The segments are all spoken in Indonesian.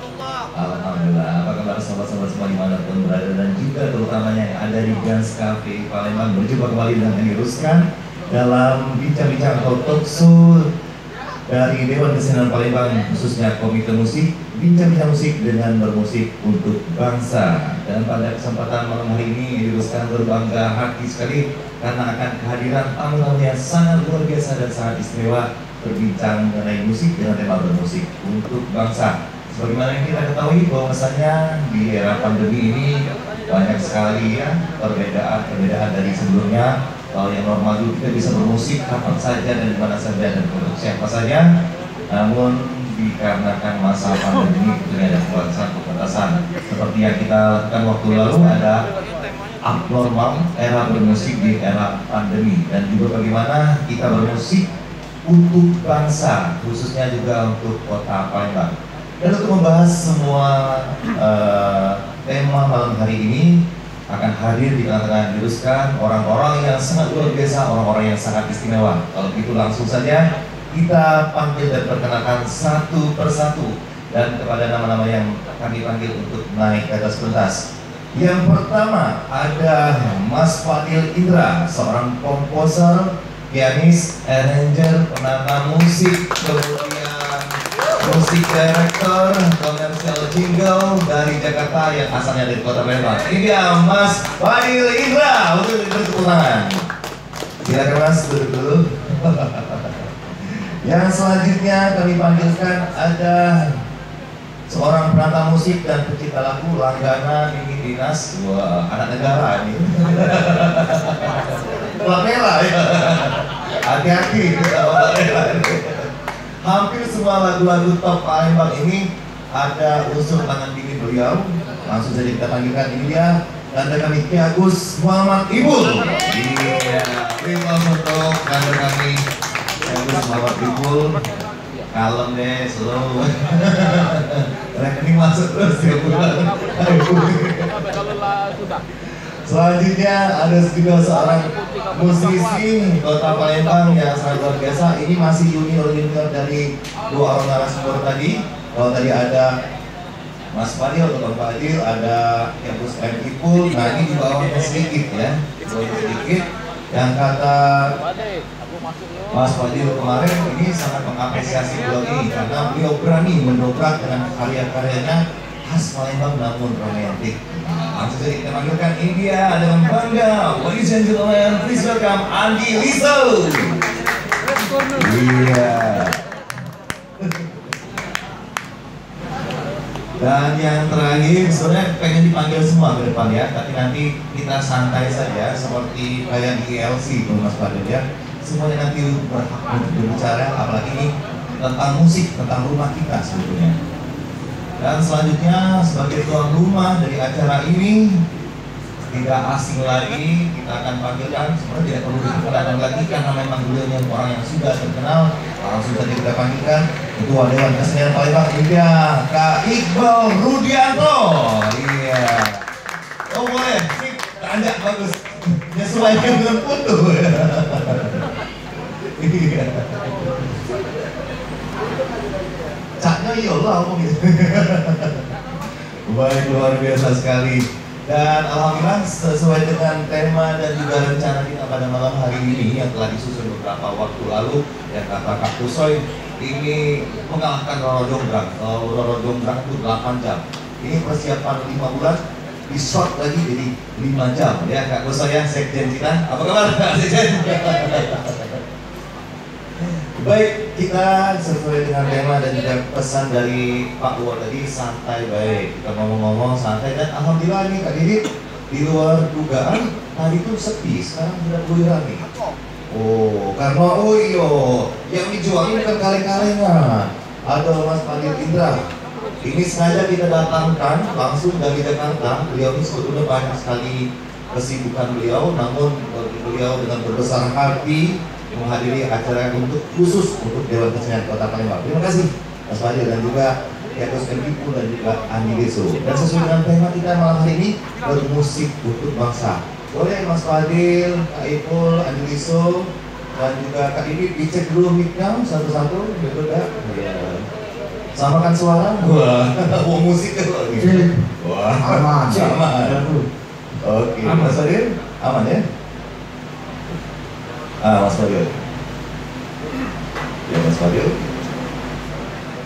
Alhamdulillah. Apa kabar sobat-sobat semua dimanapun berada dan juga terutamanya yang ada di Gans Cafe Palembang. Berjumpa kembali dengan Eni Ruskan dalam bincang-bincang atau talkshow dari Dewan Kesenian Palembang, khususnya Komite Musik, bincang-bincang musik dengan bermusik untuk bangsa. Dan pada kesempatan malam hari ini Eni Ruskan berbangga hati sekali karena akan kehadiran tamu-tamu yang sangat luar biasa dan sangat istimewa berbincang mengenai musik dengan tema bermusik untuk bangsa. Sebagaimana yang kita ketahui bahwasanya di era pandemi ini banyak sekali ya perbedaan dari sebelumnya. Kalau yang normal dulu kita bisa bermusik kapan saja dan dimana saja dan untuk siapa saja. Namun dikarenakan masa pandemi tentunya ada pembatasan. Seperti yang kita lakukan waktu lalu ada abnormal era bermusik di era pandemi, dan juga bagaimana kita bermusik untuk bangsa, khususnya juga untuk kota Palembang. Dan untuk membahas semua tema malam hari ini akan hadir di tengah-tengah diruskan orang-orang yang sangat luar biasa, orang-orang yang sangat istimewa. Kalau begitu langsung saja kita panggil dan perkenalkan satu persatu, dan kepada nama-nama yang kami panggil untuk naik ke atas pentas. Yang pertama ada Mas Fadil Indra, seorang komposer, pianis, arranger, penata musik, kemudian musik director, komersial jingle dari Jakarta yang asalnya dari kota Palembang. Ini dia Mas Fadil Indra, untuk bertepuk tangan. Silakan Mas, duduk dulu. Yang selanjutnya kami panggilkan ada seorang penata musik dan pencipta lagu langganan ini dinas, wah anak negara ini. Plat merah ya. Hati-hati plat merah. Hampir semua lagu-lagu top Palembang ini ada unsur tangan dingin beliau. Langsung saja kita panggilkan, ini dia tanda kami Ki Agus Muhammad Ibul. Iya, terima untuk tanda kami Ki Agus Muhammad Ibul. Kalem deh, slow. Rekening masuk terus ya bulan. Selanjutnya ada juga seorang musisi kota Palembang yang sangat luar biasa. Ini masih junior dari dua orang narasumber tadi. Kalau tadi ada Mas Fadil atau Bang Fadil, ada Agus M. Ipul. Nah ini di bawahnya sedikit ya, sedikit. Yang kata Mas Fadil kemarin ini sangat mengapresiasi beliau ini karena beliau berani mendobrak dengan karya-karyanya khas Palembang namun romantik. Langsung saja kita panggilkan, ini dia dengan bangga, ladies and gentlemen, please welcome Andi Liso. Iya. Dan yang terakhir, sebenarnya pengen dipanggil semua ke depan ya, tapi nanti kita santai saja seperti kayak di ELC itu Mas Fadil ya. Semuanya nanti berhak untuk berbicara, apalagi ini tentang musik, tentang rumah kita sebetulnya. Dan selanjutnya sebagai tuan rumah dari acara ini, tidak asing lagi kita akan panggilkan, sebenarnya tidak perlu diperkenalkan lagi karena memang beliau yang orang yang sudah terkenal. Langsung saja kita panggilkan Ketua Dewan Kesenian Palembang, ini dia Kak Iqbal Rudianto. Iya. Oh boleh, sip, tanjak bagus. Menyesuaikan dengan foto. Iya. Caknya iyalah apa gitu. Baik, luar biasa sekali. Dan alhamdulillah sesuai dengan tema dan juga rencana kita pada malam hari ini yang telah disusun beberapa waktu lalu, yang kata Kak Kusoy ini mengalahkan Roro Jonggrang. Roro Jonggrang itu 8 jam. Ini persiapan 5 bulan, di short lagi jadi 5 jam. Ya Kak Kusoy ya, sekjen kita. Apa kabar Kak Sekjen? Baik, kita sesuai dengan tema dan juga pesan dari Pak Luar tadi, santai baik. Kita ngomong-ngomong santai dan alhamdulillah nih Kak Didi di luar dugaan tadi tuh sepi, sekarang sudah mulai rame. Oh, karena oh iyo, yang dijual ini bukan kaleng-kalengan. Ada Mas Fadil Indra. Ini sengaja kita datangkan langsung dari Jakarta. Beliau ini sebetulnya banyak sekali kesibukan beliau, namun beliau dengan berbesar hati menghadiri acara untuk khusus untuk Dewan Kesenian Kota Palembang. Terima kasih Mas Fadil dan juga Agus M. Ipul dan juga Andi Liso. Dan sesuai dengan tema kita malam hari ini, bermusik untuk bangsa. Boleh Mas Fadil, Kak Ipul, Andi Liso, dan juga Kak Didi dicek dulu mic-nya satu-satu, betul gak? Ya. Samakan suara? Wah, musik loh gitu. Wah, aman. Oke, Mas Fadil, aman ya? Mas Fadil. Ya, Mas Fadil.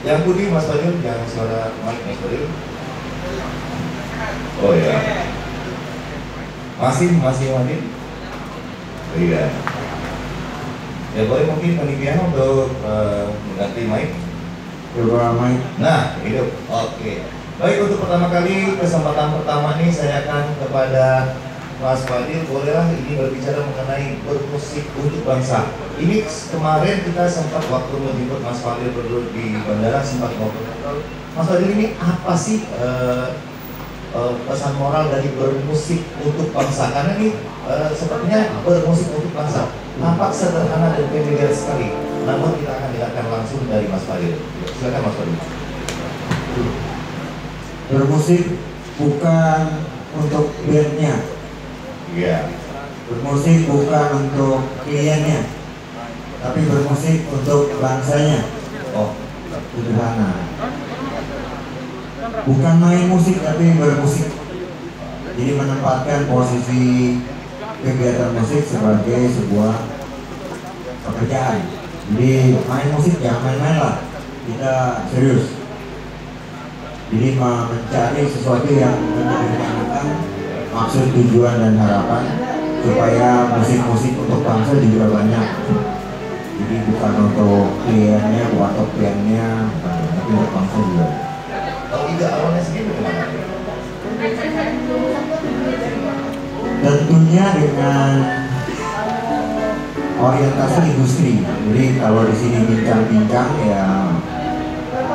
Yang putih Mas Fadil, yang suara mic Mas Fadil. Oh ya. Masih Fadil? Iya. Ya boleh mungkin panitia untuk mengganti mic. Coba mic. Nah, hidup. Oke. Baik, untuk pertama kali kesempatan pertama ini saya akan kepada Mas Fadil, bolehlah ini berbicara mengenai bermusik untuk bangsa. Ini kemarin kita sempat waktu menjemput Mas Fadil berdua di bandara sempat ngobrol. Mas Fadil, ini apa sih pesan moral dari bermusik untuk bangsa? Karena ini sepertinya bermusik untuk bangsa nampak sederhana dan familiar sekali. Namun kita akan dengarkan langsung dari Mas Fadil. Silakan Mas Fadil. Bermusik bukan untuk bandnya. Iya. Bermusik bukan untuk kliennya, tapi bermusik untuk bangsanya. Oh, sederhana. Bukan main musik tapi bermusik. Jadi menempatkan posisi kegiatan musik sebagai sebuah pekerjaan. Jadi main musik jangan main-main lah, kita serius. Jadi mencari sesuatu yang menyenangkan, maksud, tujuan dan harapan supaya musik-musik untuk bangsa juga banyak. Jadi bukan untuk kliennya, bukan untuk kliennya, tapi untuk bangsa juga. kalau tidak awalnya sendiri bagaimana? Tentunya dengan orientasi industri. Jadi kalau di sini bincang-bincang ya,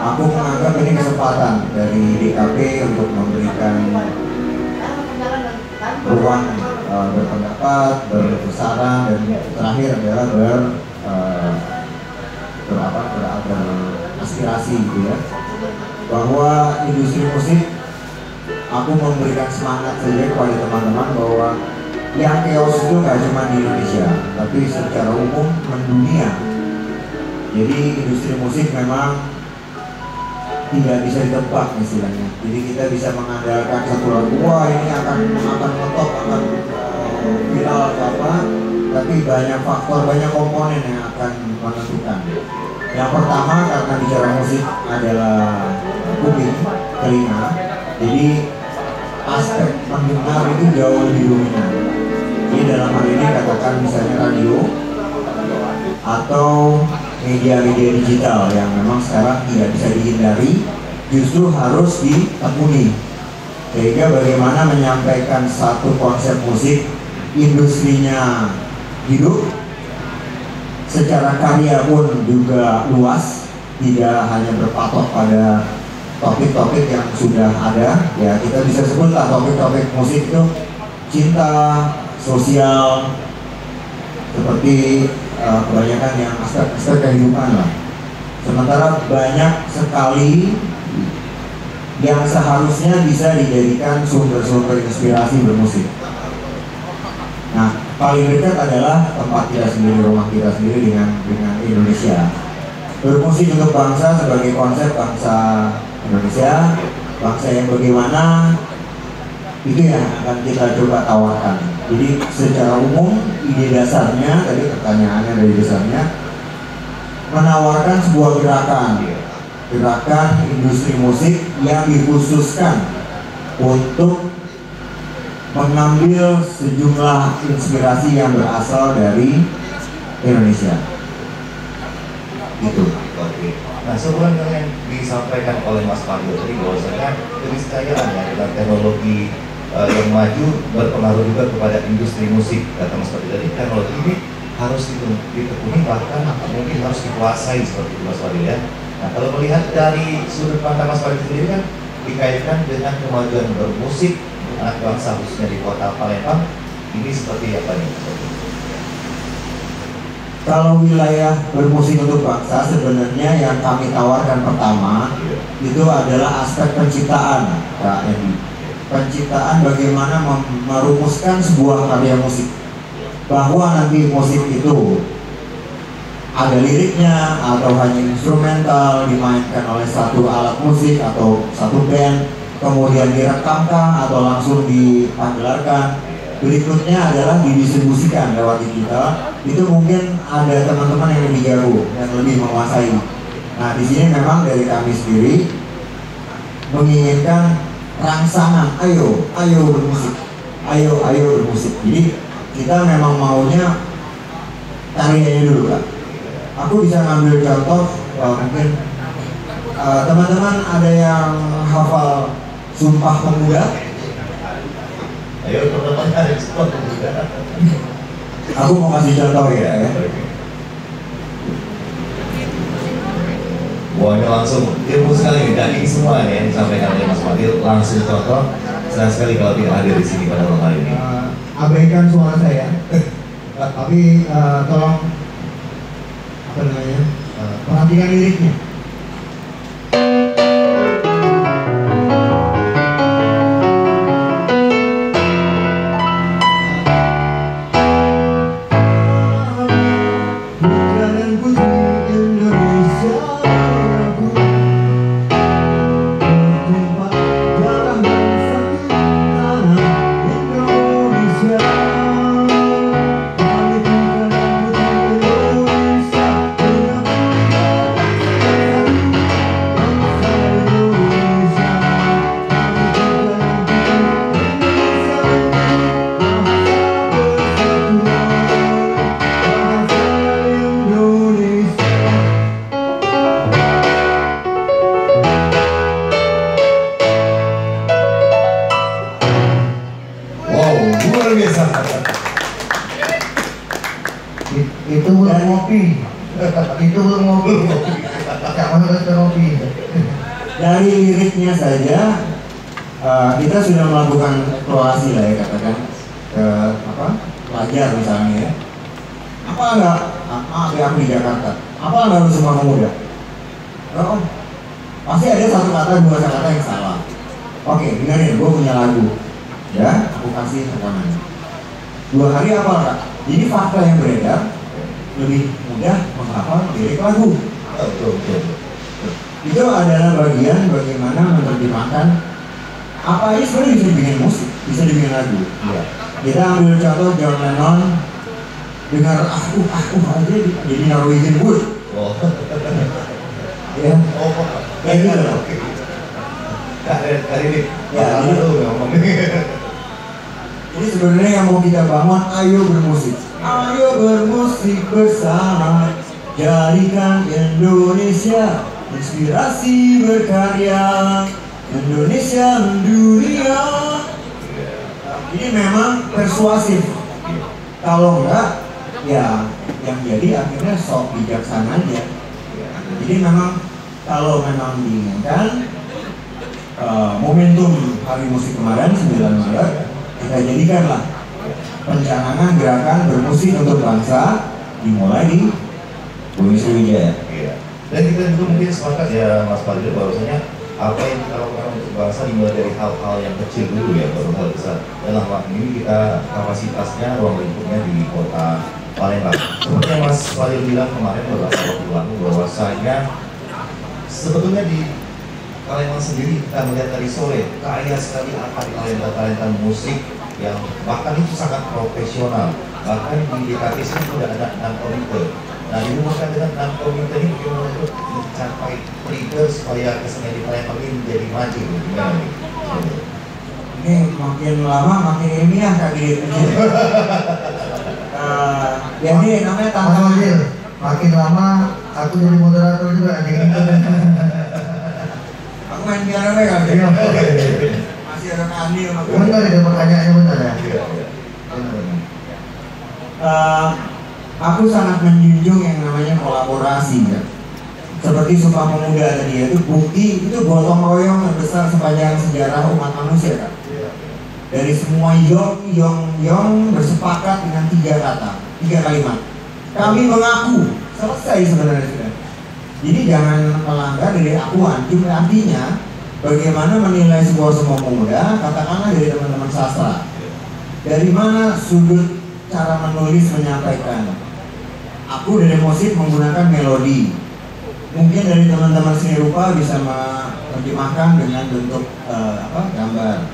aku menganggap ini kesempatan dari DKP untuk memberikan ruang berpendapat, bersaran, dan terakhir adalah beraspirasi gitu ya. Bahwa industri musik, aku memberikan semangat saja kepada teman-teman bahwa yang chaos itu nggak cuma di Indonesia, tapi secara umum mendunia. Jadi industri musik memang tidak bisa ditebak istilahnya. Jadi kita bisa mengandalkan satu lagu, wah ini akan ngetop, akan viral atau apa, tapi banyak faktor, banyak komponen yang akan menentukan. Yang pertama, karena bicara musik adalah kuping, telinga, jadi aspek pendengar itu jauh lebih dominan. Jadi dalam hal ini katakan misalnya radio atau media-media digital yang memang sekarang tidak bisa dihindari, justru harus ditekuni. Sehingga bagaimana menyampaikan satu konsep musik, industrinya hidup, secara karya pun juga luas, tidak hanya berpatok pada topik-topik yang sudah ada. Ya kita bisa sebutlah topik-topik musik itu cinta, sosial, seperti kebanyakan yang aspek-aspek kehidupan lah. Sementara banyak sekali yang seharusnya bisa dijadikan sumber-sumber inspirasi bermusik. Nah, paling dekat adalah tempat kita sendiri, rumah kita sendiri dengan Indonesia. Bermusik untuk bangsa sebagai konsep bangsa Indonesia, bangsa yang bagaimana, itu yang akan kita coba tawarkan. Jadi secara umum ide dasarnya, tadi pertanyaannya dari dasarnya, menawarkan sebuah gerakan industri musik yang dikhususkan untuk mengambil sejumlah inspirasi yang berasal dari Indonesia. Itu. Oke. Nah, sebelum yang disampaikan oleh Mas Fadil tadi bahwasanya keniscayaan ya dengan teknologi yang maju berpengaruh juga kepada industri musik. Kata Mas Fadil tadi, teknologi ini harus ditekuni, bahkan mungkin harus dikuasai seperti itu Mas Fadil ya. Nah, kalau melihat dari sudut pandang Mas Fadil sendiri kan dikaitkan dengan kemajuan bermusik anak bangsa khususnya di kota Palembang, ini seperti apa nih? Kalau wilayah bermusik untuk bangsa, sebenarnya yang kami tawarkan pertama itu adalah aspek penciptaan, Kak Edi. Penciptaan bagaimana merumuskan sebuah karya musik, bahwa nanti musik itu ada liriknya atau hanya instrumental dimainkan oleh satu alat musik atau satu band, kemudian direkamkah atau langsung dipanggilkan. Berikutnya adalah didistribusikan lewat digital. Itu mungkin ada teman-teman yang lebih jago dan lebih menguasai. Nah, di sini memang dari kami sendiri menginginkan rangsangan, ayo bermusik, ayo bermusik. Jadi kita memang maunya karyanya dulu, Kak. Aku bisa ngambil contoh, mungkin teman-teman ada yang hafal Sumpah Pemuda? Ayo teman-teman ada Sumpah Pemuda. Aku mau kasih contoh ya. Wah, ini langsung ilmu sekali, daging semua nih yang disampaikan oleh Mas Fadil. Langsung contoh, senang sekali kalau tidak hadir di sini pada malam hari ini. Abaikan suara saya, tapi tolong perhatikan liriknya. Itu belum ngopi. Itu belum ngopi. Gak masuk ke ngopi. Dari liriknya saja kita sudah melakukan eksplorasi lah ya, katakan ke pelajar misalnya ya. Apa enggak yang di Jakarta? Apa enggak harus Sumpah Pemuda? Oh, pasti ada satu kata, dua kata yang salah. Oke, dengerin, gue punya lagu ya, aku kasih rekaman 2 hari apa enggak? Jadi fakta yang beredar lebih mudah menghafal lirik lagu. Betul. Itu adalah bagian bagaimana menerjemahkan apa ini sebenarnya bisa dibikin musik, bisa dibikin lagu. Iya. Kita ambil contoh John Lennon dengar aku aja jadi Norwegian Wood. Oh. Ya. Oh. Kayak gitu loh. Kali ini. Ya, Jadi sebenarnya yang mau kita bangun, ayo bermusik. Ayo bermusik bersama, jadikan Indonesia inspirasi berkarya, Indonesia mendunia. Ini memang persuasif. Kalau enggak, ya yang jadi akhirnya sok bijaksana aja. Jadi memang kalau memang diinginkan momentum Hari Musik kemarin 9 Maret kita jadikanlah pencanangan gerakan bermusik untuk bangsa dimulai di Bumi Sriwijaya. Iya. Dan kita juga mungkin sepakat ya Mas Fadil bahwasanya apa yang kita lakukan untuk bangsa dimulai dari hal-hal yang kecil dulu ya, baru hal besar. Dalam waktu ini kita kapasitasnya ruang lingkupnya di kota Palembang. Seperti yang Mas Fadil bilang kemarin beberapa waktu lalu bahwasanya sebetulnya di Palembang sendiri kita melihat dari sore kaya sekali akan talenta musik yang bahkan itu sangat profesional. Bahkan di DKT itu sudah ada 6 komite. Nah, dirumuskan dengan 6 komite ini bagaimana untuk mencapai trigger supaya kesenian di Palembang ini menjadi maju. Gimana nih? Ini makin lama makin ilmiah kali ini. Jadi namanya tantangan. Makin lama aku jadi moderator juga nih. Aku main piano kan? Masih ada Andi sama gue. Benar itu pertanyaannya benar ya. Aku sangat menjunjung yang namanya kolaborasi ya. Seperti Sumpah Pemuda tadi ya, itu bukti, itu gotong royong yang besar sepanjang sejarah umat manusia kan. Dari semua yong bersepakat dengan 3 kata, 3 kalimat. Kami mengaku, selesai sebenarnya sudah. Jadi jangan melanggar dari akuan. Jumlah artinya bagaimana menilai sebuah Sumpah Pemuda, katakanlah dari teman-teman sastra. Dari mana sudut cara menulis menyampaikan. aku dari musik menggunakan melodi. Mungkin dari teman-teman seni rupa bisa menerjemahkan dengan bentuk gambar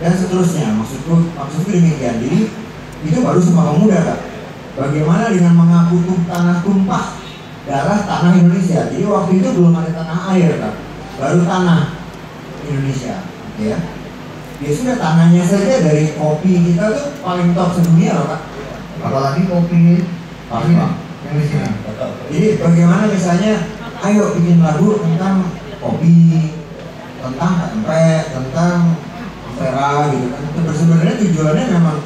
dan seterusnya. Maksudku demikian. Jadi itu baru Sumpah Pemuda, Kak. Bagaimana dengan mengaku tanah tumpah darah tanah Indonesia? Jadi waktu itu belum ada tanah air, Kak. Baru tanah Indonesia, ya. Ya sudah, tanahnya saja dari kopi kita tuh paling top sedunia loh, Kak. Apalagi kopi Pasti, Pak. yang di sini. Jadi bagaimana misalnya, ayo bikin lagu tentang kopi, tentang tempe, tentang vera gitu kan. Sebenarnya tujuannya memang,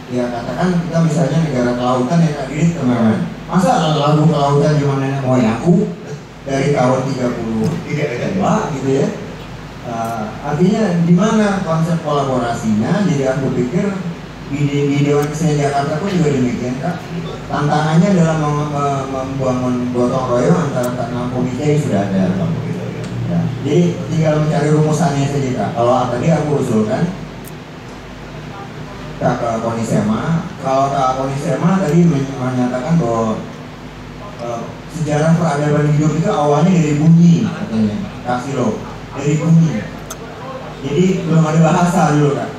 ya katakan kita misalnya negara kelautan ya Kak Didit teman-teman. Masa lagu kelautan cuma nenek moyangku dari tahun 32 gitu ya. Artinya di mana konsep kolaborasinya? Jadi aku pikir di Dewan Kesenian Jakarta pun juga demikian, Kak. Tantangannya dalam membangun gotong royong antara enam komite yang sudah ada. Ya. Jadi tinggal mencari rumusannya saja, Kak. Kalau tadi aku usulkan Kak Konisema, kalau Kak Konisema tadi menyatakan bahwa sejarah peradaban hidup itu awalnya dari bunyi, katanya Kak Silo, dari bunyi. Jadi belum ada bahasa dulu, Kak.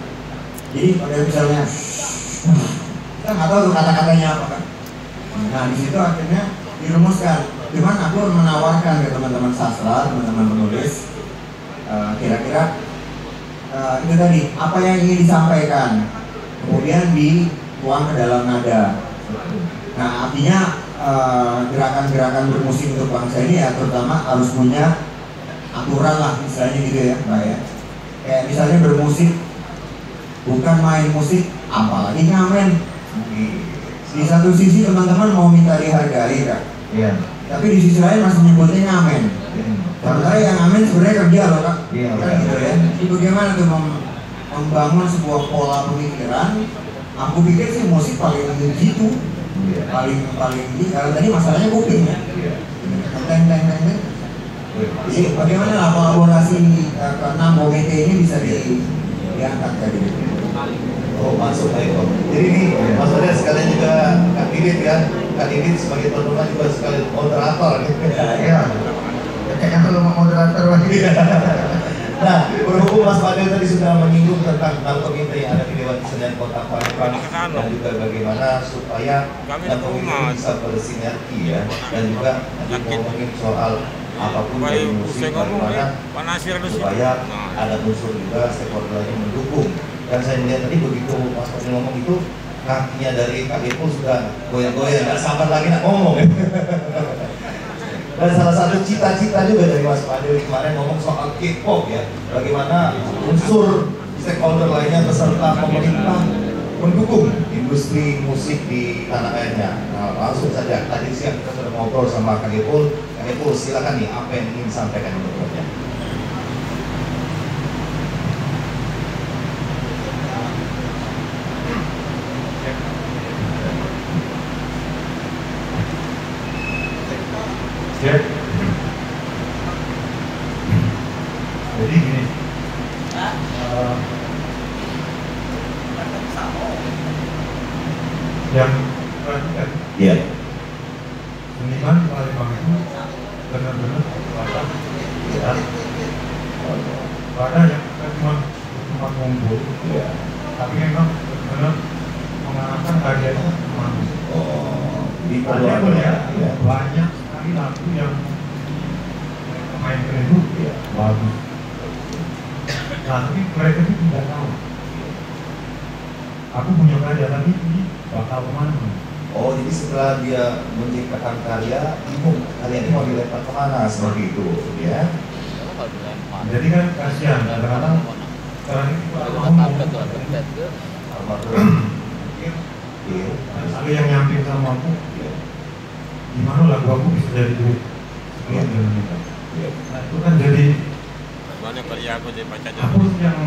Jadi pada misalnya kita nggak tahu tuh kata-katanya apa, kan. Nah di situ akhirnya dirumuskan. Cuman aku menawarkan ke teman-teman sastra, teman-teman penulis, kira-kira itu tadi apa yang ingin disampaikan, kemudian dituang ke dalam nada. Nah artinya gerakan-gerakan bermusik untuk bangsa ini ya terutama harus punya aturan lah, misalnya gitu ya, Mbak ya. Kayak misalnya bermusik bukan main musik, apalagi ngamen. Di satu sisi teman-teman mau minta dihargai, Kak. Iya. Tapi di sisi lain masih nyebutnya ngamen. Sementara yang ngamen sebenarnya kerja loh, Kak. Iya. Kan gitu ya. Jadi bagaimana tuh membangun sebuah pola pemikiran? Aku pikir sih musik paling gitu, paling karena tadi masalahnya kuping ya. Teng. Jadi bagaimana lah kolaborasi ke-6 komite ini bisa diangkat tadi? Oh masuk baik Om. Jadi ini maksudnya sekalian juga Kak Didit ya. Kak Didit sebagai penulis juga sekalian moderator gitu. Iya. Kayaknya kalau mau moderator lagi. Nah, berhubung Mas Fadil tadi sudah menyinggung tentang 6 komite yang ada di Dewan Kesenian Kota Palembang dan juga bagaimana supaya 6 komite ini bisa bersinergi ya, dan juga nanti ngomongin soal apapun dari musik bagaimana supaya ada unsur juga stakeholder yang mendukung. Dan saya melihat tadi begitu Mas Fadil ngomong itu, kakinya dari Kak Depo sudah goyang-goyang, nggak sabar lagi nak ngomong. Dan salah satu cita-cita juga dari Mas Fadil kemarin ngomong soal K-pop ya, bagaimana unsur stakeholder lainnya beserta pemerintah mendukung industri musik di tanah airnya. Nah, langsung saja tadi siang kita sudah ngobrol sama Kak Depo. Kak Depo silakan nih, apa yang ingin disampaikan menurutnya? Ya. Jadi gini, yang perhatikan, Iya. seniman Palembang itu benar-benar wadah, ya, wadah yang bukan cuma tempat ngumpul, Iya. tapi memang benar-benar mengarahkan karyanya ke manusia. Oh, di Ada pun ya, ya. banyak sekali lagu yang main itu ya bagus. Nah, tapi mereka itu tidak tahu. Aku punya karya tapi ini bakal kemana? Oh, jadi setelah dia menciptakan karya, bingung karya ini mau dilempar kemana seperti itu, ya? Jadi kan kasihan, kadang-kadang sekarang ini ngomong Almarhum. Iya. ada yang nyamping sama aku, gimana lagu aku bisa jadi duit sekian dengan kita. Iya. Nah itu kan jadi Mana karya aku jadi baca aja. aku yang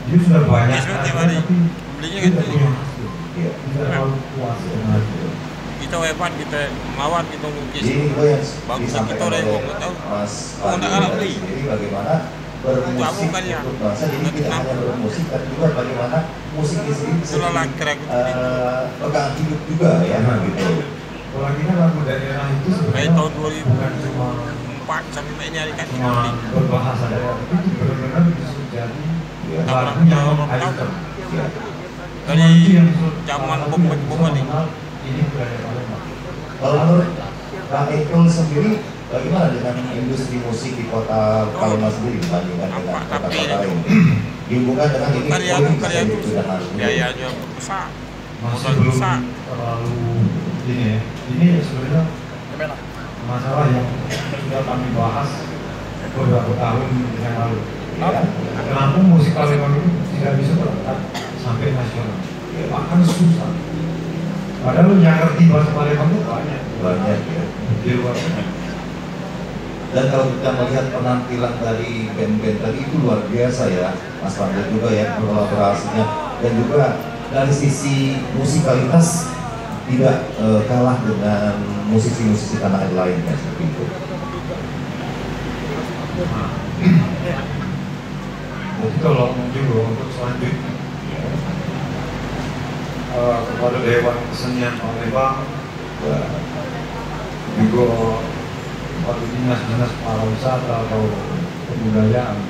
dia sudah banyak Seperti karya, mana? tapi Belinya tidak gitu. punya hasil, Iya. tidak terlalu puas dengan hasil. Kita hebat, kita melawan, kita lukis. Jadi itu yang Bagus kita disampaikan udah oleh nggak tahu. Mas Oh, nggak ngarap Fadil nih. sendiri bagaimana bermusik Kamu kan ya. untuk bangsa. Jadi tidak hanya bermusik, tapi juga bagaimana musik ini sendiri bisa Itulah jadi, langkah aku pegangan hidup juga ya gitu. Kalau kita lagu daerah itu Kayak sebenarnya tahun bukan cuma 2004 sampai ini hari kan cuma berbahasa daerah, tapi itu benar-benar bisa jadi Ya. lagu yang icon. Ya. dari zaman bomba nih. Ini budaya Palembang. Kalau menurut Kang Eko sendiri, bagaimana dengan industri musik di kota Palembang sendiri dibandingkan dengan kota-kota lain? Dihubungkan dengan ini Karya politik itu sudah harus. biayanya besar. Masih Modal belum besar. terlalu ini ya. Ini sebenarnya masalah yang sudah kami bahas beberapa tahun yang lalu. Ya. Kenapa musik Palembang itu tidak bisa berangkat sampai nasional? Bahkan susah. Padahal yang ngerti bahasa Palembang itu banyak. Banyak ya. Di luar sana. Dan kalau kita melihat penampilan dari band-band tadi itu luar biasa ya, Mas Pandai juga ya kolaborasinya, dan juga dari sisi musikalitas tidak kalah dengan musisi-musisi tanah air lainnya seperti itu. Jadi kalau juga untuk selanjutnya kepada Dewan Kesenian Palembang juga pada dinas-dinas pariwisata atau kebudayaan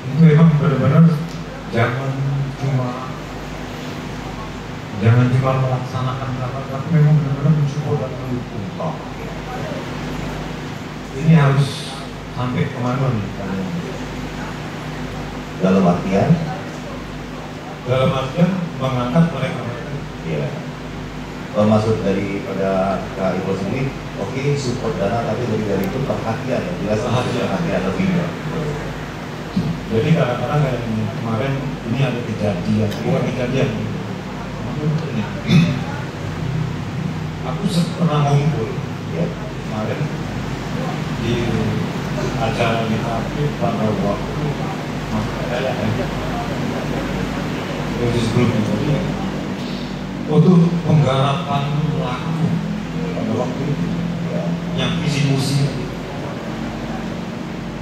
itu memang benar-benar jangan cuma melaksanakan rapat, tapi memang benar-benar mensupport dan mendukung. Ini harus sampai kemana nih kalian? Dalam artian, mengangkat mereka. ya, kalau maksud daripada Kak Ibu sendiri, oke support dana, tapi lebih dari itu perhatian, yang jelas perhatian lebihnya. Jadi kadang-kadang kayak kemarin ini ada kejadian, bukan kejadian. Aku pernah ngumpul Ya, kemarin di acara kita pada waktu kayak jadi sebelumnya jadi untuk penggarapan lagu pada waktu itu ya, yang visi musi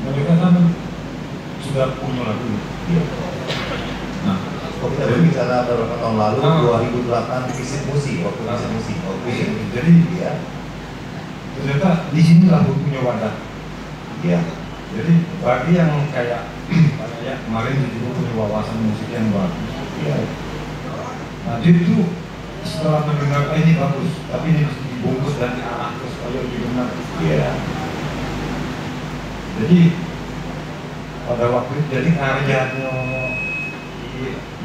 mereka kan sudah punya lagu ya. nah Kalau kita berbicara beberapa tahun lalu, 2008 visit musik, waktu visit musik, oke. jadi Ya, ternyata di sini lagu punya wadah. ya, Jadi bagi yang kayak saya kemarin juga punya wawasan musik yang bagus. ya. Nah dia itu setelah mendengar ini bagus, tapi ini dibungkus dan diarah ke supaya lebih benar. Ya, Jadi pada waktu itu jadi karyanya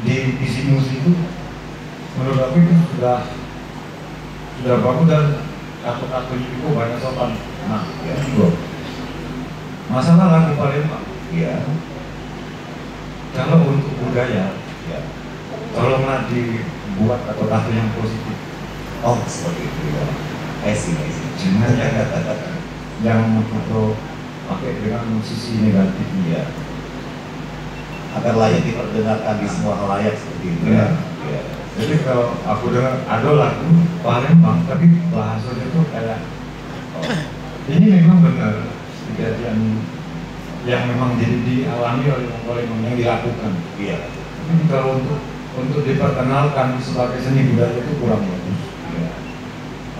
di visi musik itu menurut aku itu sudah bagus dan kata-katanya itu banyak sopan. Nah, ya, masalah lagu Palembang. ya, Kalau untuk budaya, ya. tolonglah dibuat atau lagu yang positif. Oh, seperti itu ya. I see. Jangan yang atau pakai dengan sisi negatifnya. Ya. Agar layak diperdengarkan di semua halayak seperti itu ya. Ya. Jadi kalau aku dengar ada lagu Palembang, tapi bahasanya itu kayak ini memang benar kejadian yang memang dialami oleh orang Palembang yang dilakukan. Iya. Tapi kalau untuk diperkenalkan sebagai seni budaya itu kurang bagus. Iya.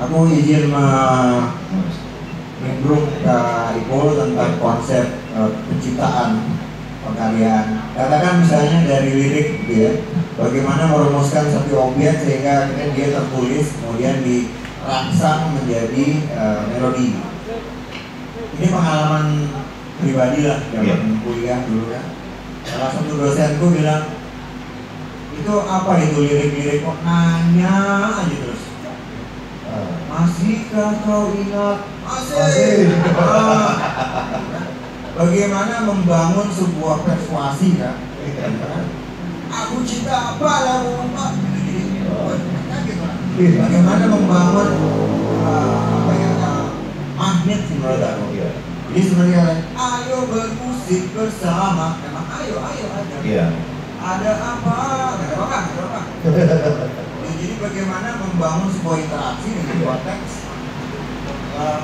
Aku izin nimbrung ke Ipo tentang konsep penciptaan pengkaryan. Katakan misalnya dari lirik gitu ya, bagaimana merumuskan satu objek sehingga akhirnya dia tertulis kemudian dirangsang menjadi melodi. Ini pengalaman pribadi lah zaman kuliah dulu kan. Salah satu dosenku bilang, itu apa itu lirik-lirik kok nanya aja terus. Masihkah kau ingat? Masih. Bagaimana membangun sebuah persuasi kan? Aku cinta padamu. Bagaimana membangun magnet menurut aku. Jadi sebenarnya ayo bermusik bersama. Memang ayo aja. Iya. Ada apa? Ada apa? Jadi bagaimana membangun sebuah interaksi dengan konteks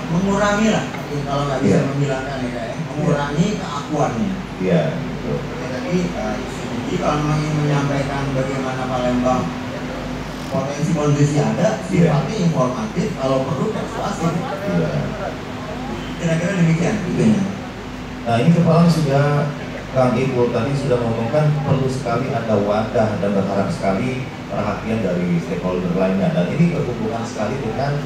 mengurangi lah, kalau nggak bisa menghilangkan ya kayak mengurangi keakuannya. Iya, betul. Tadi isu Jadi kalau memang ingin menyampaikan bagaimana Palembang potensi ada, sifatnya informatif, kalau perlu persuasif. Kira-kira demikian itunya. Nah ini kepala sudah Kang Ibu tadi sudah ngomongkan perlu sekali ada wadah dan berharap sekali perhatian dari stakeholder lainnya, dan ini berhubungan sekali dengan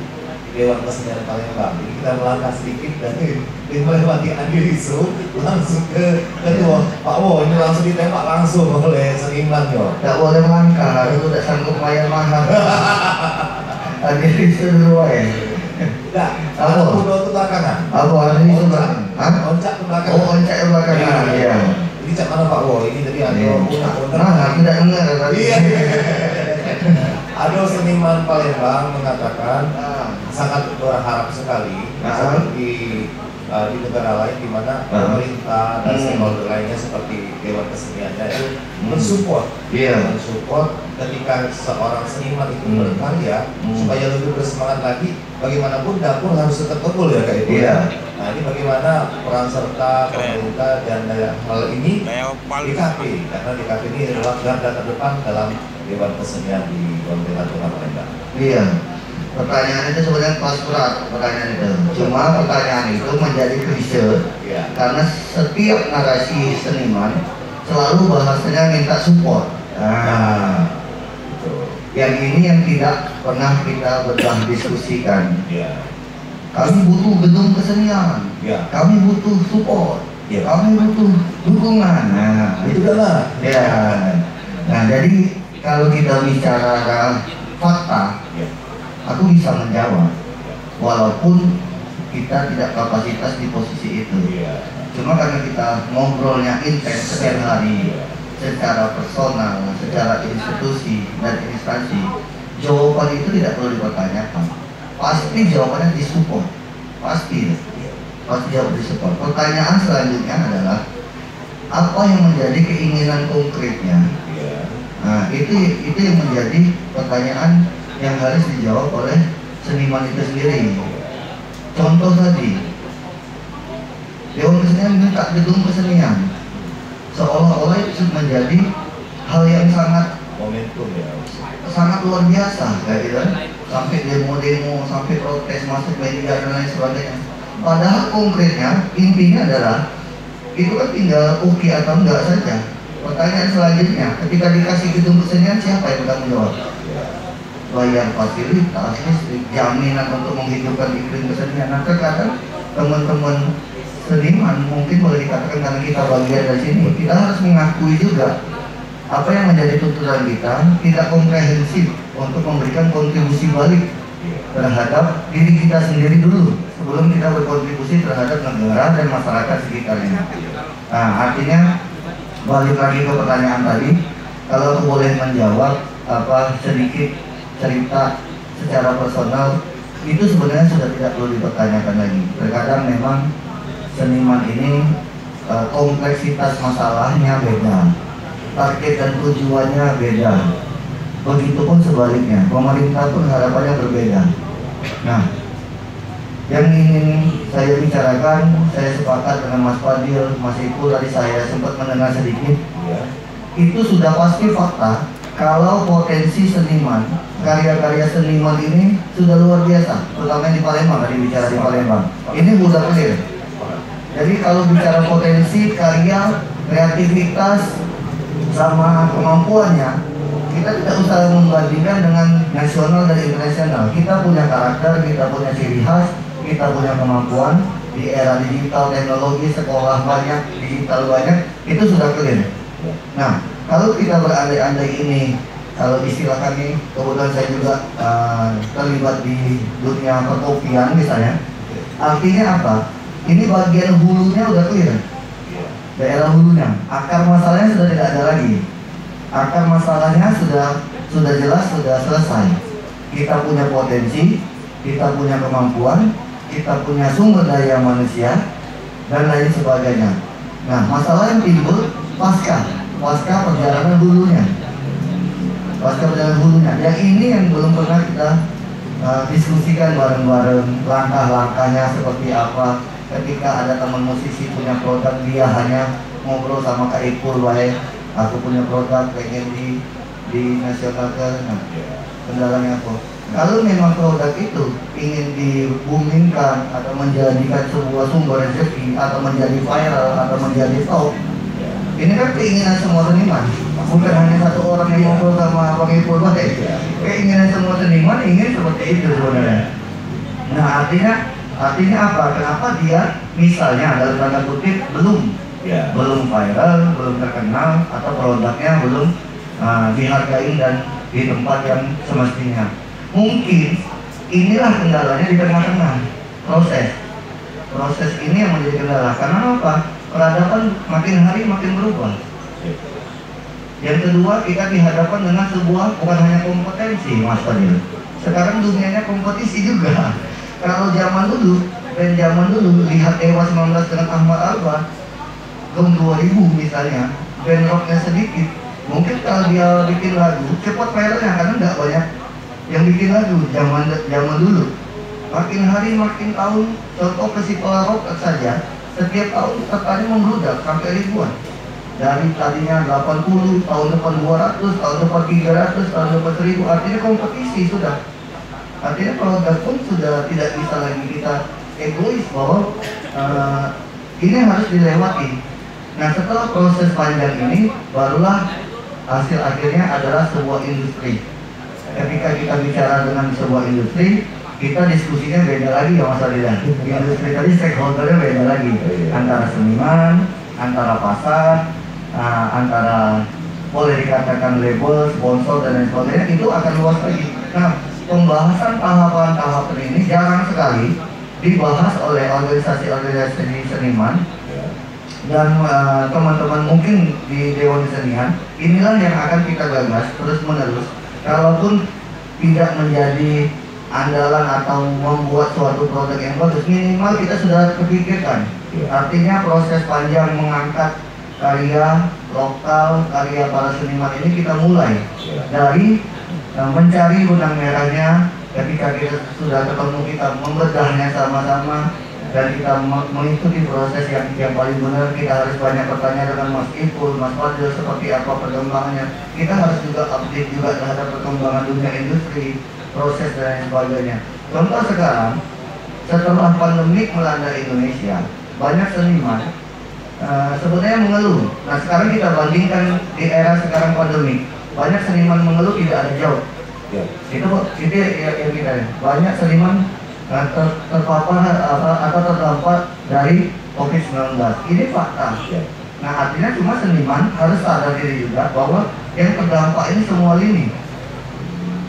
Dewan Kesenian Palembang. Jadi kita melangkah sedikit dari melewati Andi Riso langsung ke ketua Pak Wo, ini langsung ditembak langsung oleh seniman yo. Tidak boleh melangkah, itu tidak sanggup bayar mahal. Andi Riso dulu ya. Tidak, aku udah ke belakangan. Apa Andi Riso? Oncak ke belakangan. Oh, oncak ke belakangan. Iya. Ini cak mana Pak Wo? Ini tadi ada Nah, tidak dengar tadi. Iya. Ada seniman Palembang mengatakan sangat berharap sekali seperti di negara lain di mana pemerintah dan stakeholder lainnya seperti Dewan Keseniannya itu mensupport, mensupport ketika seorang seniman itu berkarya supaya lebih bersemangat lagi. Bagaimanapun dapur harus tetap kebul ya kayak itu. Nah ini bagaimana peran serta pemerintah dan hal ini DKP, karena DKP ini adalah garda terdepan dalam Dewan Kesenian di Pemerintah Kota Palembang. Iya. Pertanyaan itu sebenarnya pas berat pertanyaan itu. Cuma pertanyaan itu menjadi klise karena setiap narasi seniman selalu bahasanya minta support. Nah, yang ini yang tidak pernah kita diskusikan. Kami butuh gedung kesenian. Kami butuh support. Kami butuh dukungan. Nah, itu adalah. Nah, jadi kalau kita bicara fakta, aku bisa menjawab, walaupun kita tidak kapasitas di posisi itu. Cuma karena kita ngobrolnya intens setiap hari, secara personal, secara institusi dan instansi, jawaban itu tidak perlu dipertanyakan. Pasti jawabannya disupport, pasti jawab disupport. Pertanyaan selanjutnya adalah apa yang menjadi keinginan konkretnya. Nah, itu yang menjadi pertanyaan yang harus dijawab oleh seniman itu sendiri. Contoh tadi, Dewan Kesenian minta gedung kesenian, seolah-olah itu menjadi hal yang sangat momentum sangat luar biasa, kayak gitu. Sampai demo-demo, sampai protes, masuk media dan lain sebagainya. Padahal konkretnya intinya adalah itu kan tinggal oke atau enggak saja. Pertanyaan selanjutnya, ketika dikasih gedung kesenian siapa yang bertanggung jawab? Bayar fasilitas, listrik, jaminan untuk menghidupkan iklim kesenian. Nah, terkadang teman-teman seniman mungkin boleh dikatakan karena kita bagian dari sini, kita harus mengakui juga apa yang menjadi tuntutan kita tidak komprehensif untuk memberikan kontribusi balik terhadap diri kita sendiri dulu sebelum kita berkontribusi terhadap negara dan masyarakat sekitarnya. Nah, artinya balik lagi ke pertanyaan tadi, kalau aku boleh menjawab sedikit cerita secara personal, itu sebenarnya sudah tidak perlu dipertanyakan lagi. Terkadang memang seniman ini kompleksitas masalahnya beda, target dan tujuannya beda. Begitupun sebaliknya, pemerintah pun harapannya berbeda. Nah, yang ingin saya bicarakan, saya sepakat dengan Mas Fadil, Mas Ipul, tadi saya sempat mendengar sedikit. Itu sudah pasti fakta. Kalau potensi seniman, karya-karya seniman ini sudah luar biasa, terutama di Palembang, tadi bicara di Palembang. Ini sudah clear. Jadi kalau bicara potensi, karya, kreativitas, sama kemampuannya, kita tidak usah membandingkan dengan nasional dan internasional. Kita punya karakter, kita punya ciri khas, kita punya kemampuan. Di era digital, teknologi, sekolah banyak, digital banyak, itu sudah clear. Nah, kalau kita berandai-andai ini, kalau istilah kami, kebetulan saya juga terlibat di dunia perkopian misalnya, artinya apa? Ini bagian hulunya udah clear, daerah hulunya, akar masalahnya sudah tidak ada lagi, akar masalahnya sudah jelas, sudah selesai. Kita punya potensi, kita punya kemampuan, kita punya sumber daya manusia, dan lain sebagainya. Nah, masalah yang timbul pasca perjalanan hulunya, Yang ini yang belum pernah kita diskusikan bareng-bareng, langkah-langkahnya seperti apa. Ketika ada teman musisi punya produk, dia hanya ngobrol sama Kak Ipul, aku punya produk pengen di nasionalkan. Nah, kendalanya apa? Kalau memang produk itu ingin dibumingkan atau menjadikan sebuah sumber rezeki atau menjadi viral atau menjadi top, ini kan keinginan semua seniman, bukan hanya satu orang yang ngobrol sama Bang Ipul Bate. Keinginan semua seniman ingin seperti itu sebenarnya. Nah, artinya apa? Kenapa dia misalnya dalam tanda kutip belum viral, belum terkenal, atau produknya belum dihargai dan di tempat yang semestinya? Mungkin inilah kendalanya di tengah-tengah proses ini yang menjadi kendala. Karena apa? Peradaban makin hari makin berubah. Yang kedua, kita dihadapkan dengan sebuah bukan hanya kompetensi, Mas Fadil. Sekarang dunianya kompetisi juga. Kalau zaman dulu lihat Dewa 19 dengan Ahmad Albar tahun 2000 misalnya, band rocknya sedikit, mungkin kalau dia bikin lagu cepat viralnya karena nggak banyak yang bikin lagu zaman dulu. Makin hari makin tahun, contoh festival rock saja setiap tahun pesertanya membludak sampai ribuan. Dari tadinya 80, tahun depan 200, tahun depan 300, tahun depan 1000. Artinya kompetisi sudah. Artinya produk pun sudah tidak bisa lagi kita egois bahwa ini harus dilewati. Nah, setelah proses panjang ini, barulah hasil akhirnya adalah sebuah industri. Ketika kita bicara dengan sebuah industri, kita diskusinya beda lagi ya Mas Adilan. Industri tadi stakeholdernya beda lagi, antara seniman, antara pasar, antara boleh dikatakan label, sponsor dan lain sebagainya, itu akan luas lagi. Nah, pembahasan tahapan-tahapan ini jarang sekali dibahas oleh organisasi-organisasi seniman dan teman-teman mungkin di Dewan Kesenian. Inilah yang akan kita gagas terus menerus. Kalaupun tidak menjadi andalan atau membuat suatu produk yang bagus, minimal kita sudah kepikirkan. Artinya proses panjang mengangkat karya lokal, karya para seniman ini kita mulai dari mencari benang merahnya. Ketika kita sudah ketemu, kita membedahnya sama-sama dan kita mengikuti proses yang paling benar. Kita harus banyak bertanya dengan Mas Ipul, Mas Fadil, seperti apa perkembangannya. Kita harus juga update juga terhadap perkembangan dunia industri, proses dan lain sebagainya. Contoh sekarang, setelah pandemik melanda Indonesia, banyak seniman sebenarnya mengeluh. Nah, sekarang kita bandingkan di era sekarang pandemik, banyak seniman mengeluh tidak ada job. Itu yang kita banyak seniman terpapar atau terdampak dari COVID-19. Ini fakta. Nah, artinya cuma seniman harus sadar diri juga bahwa yang terdampak ini semua lini.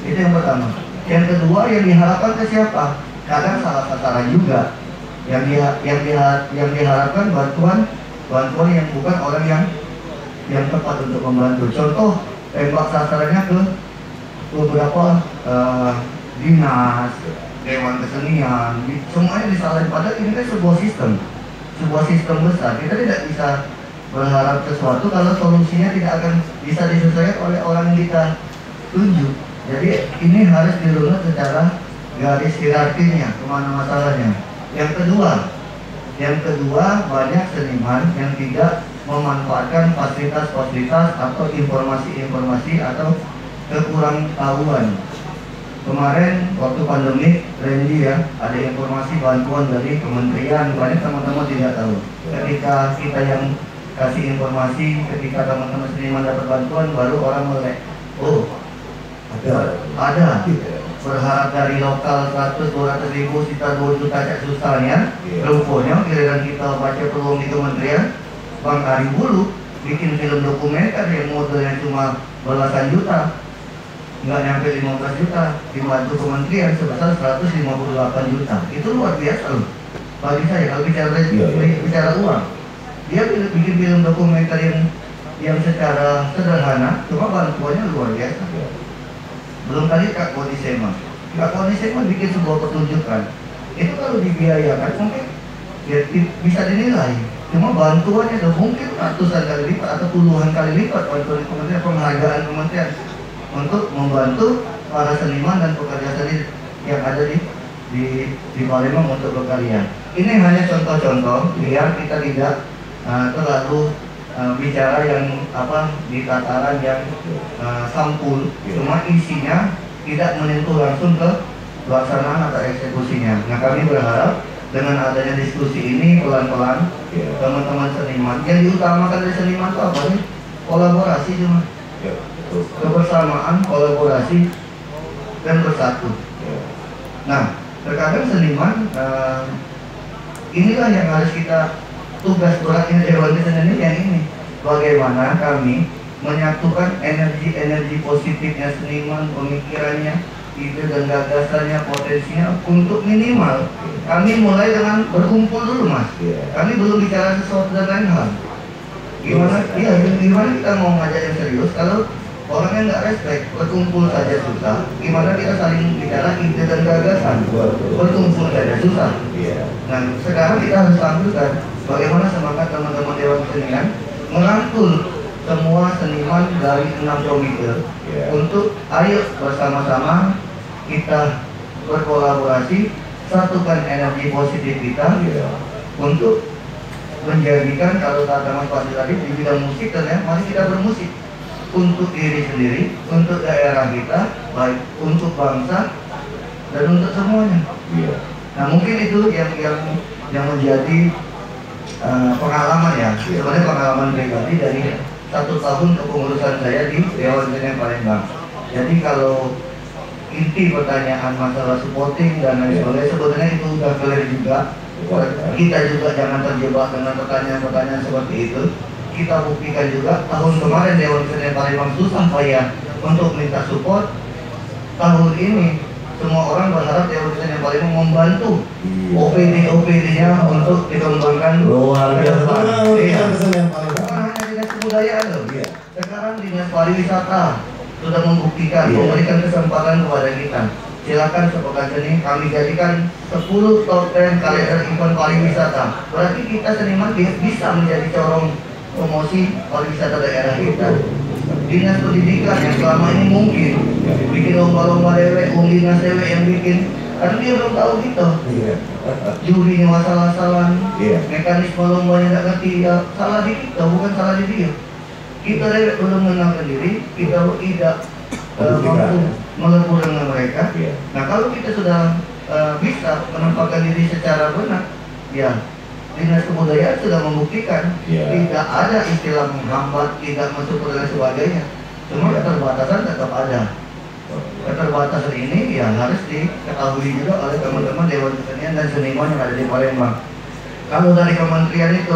Itu yang pertama. Yang kedua, yang diharapkan ke siapa? Kadang salah sasaran juga. Yang diharapkan bantuan yang bukan orang yang tepat untuk membantu. Contoh, tembak sasarannya ke beberapa dinas, Dewan Kesenian, semuanya disalahin. Padahal ini kan sebuah sistem besar. Kita tidak bisa berharap sesuatu kalau solusinya tidak akan bisa diselesaikan oleh orang yang kita tunjuk. Jadi ini harus dirunut secara garis hierarkinya, kemana masalahnya. Yang kedua, banyak seniman yang tidak memanfaatkan fasilitas-fasilitas atau informasi-informasi atau kekurang tahuan. Kemarin waktu pandemi, Randy ya, ada informasi bantuan dari kementerian, banyak teman-teman tidak tahu. Ketika kita yang kasih informasi, ketika teman-teman seniman dapat bantuan, baru orang melek, oh ada. Berharap dari lokal 100-200 ribu, kita 2 juta cek susahnya. Rupanya giliran kita baca peluang di kementerian, Bang Ari Bulu bikin film dokumenter yang modalnya cuma belasan juta, nggak nyampe 15 juta, dibantu kementerian sebesar 158 juta. Itu luar biasa loh bagi saya kalau bicara uang. Dia bikin film dokumenter yang secara sederhana, cuma bantuannya luar biasa. Belum kali Kak Koni Sema bikin sebuah pertunjukan. Itu kalau dibiayakan mungkin ya, bisa dinilai. Cuma bantuannya tuh mungkin ratusan kali lipat atau puluhan kali lipat bantuan kementerian, penghargaan kementerian untuk membantu para seniman dan pekerja seni yang ada di Palembang untuk berkarya. Ini hanya contoh-contoh biar kita tidak terlalu bicara yang di tataran yang sampul, cuma isinya tidak menyentuh langsung ke pelaksanaan atau eksekusinya. Nah, kami berharap dengan adanya diskusi ini pelan-pelan teman-teman seniman yang diutamakan dari seniman itu apa sih? Kolaborasi cuma, kebersamaan, kolaborasi dan bersatu. Nah, terkadang seniman inilah yang harus kita tugas beratnya Dewan Kesenian yang ini. Bagaimana kami menyatukan energi positifnya seniman, pemikirannya, ide dan gagasannya, potensinya untuk minimal. Kami mulai dengan berkumpul dulu, Mas. Kami belum bicara sesuatu dan lain hal. Gimana? Iya, gimana kita mau ngajak yang serius kalau orangnya nggak respect, berkumpul saja susah. Gimana kita saling bicara ide dan gagasan? Berkumpul saja susah. Nah, sekarang kita harus tampilkan bagaimana semangat teman-teman Dewan Kesenian merangkul semua seniman dari 6 komite untuk ayo bersama-sama kita berkolaborasi, satukan energi positif kita untuk menjadikan, kalau kata Mas Fadil tadi di bidang musik, dan mari kita bermusik untuk diri sendiri, untuk daerah kita, baik untuk bangsa dan untuk semuanya. Nah, mungkin itu yang menjadi pengalaman ya, sebenarnya pengalaman pribadi dari 1 tahun kepengurusan saya di Dewan Kesenian Palembang. Jadi kalau inti pertanyaan masalah supporting dan lain sebagainya, sebenarnya itu sudah clear juga. Kita juga jangan terjebak dengan pertanyaan-pertanyaan seperti itu. Kita buktikan juga tahun kemarin Dewan Kesenian Palembang susah payah untuk minta support. Tahun ini semua orang berharap Dewan Kesenian Palembang membantu OPD-nya untuk dikembangkan. Luar biasa. Bukan hanya dinas kebudayaan loh. Sekarang dinas pariwisata sudah membuktikan, memberikan kesempatan kepada kita. Silakan Sepekan Seni kami jadikan 10 top 10 kalender event pariwisata. Berarti kita seniman bisa menjadi corong promosi pariwisata daerah kita. Dinas pendidikan yang selama ini mungkin bikin lomba-lomba dewek, dinas dewek yang bikin, karena dia belum tahu gitu. Jurinya masalah-salah, mekanisme lombanya nggak ngerti, ya salah di kita, bukan salah di dia. Kita dewek belum mengenalkan diri, kita tidak mampu melebur dengan mereka. Nah, kalau kita sudah bisa menempatkan diri secara benar, ya Dinas Kebudayaan sudah membuktikan tidak ada istilah menghambat, tidak masuk dan sebagainya. Cuma keterbatasan tetap ada. Keterbatasan ini ya harus diketahui juga oleh teman-teman Dewan Kesenian dan seniman yang ada di Palembang. Kalau dari kementerian itu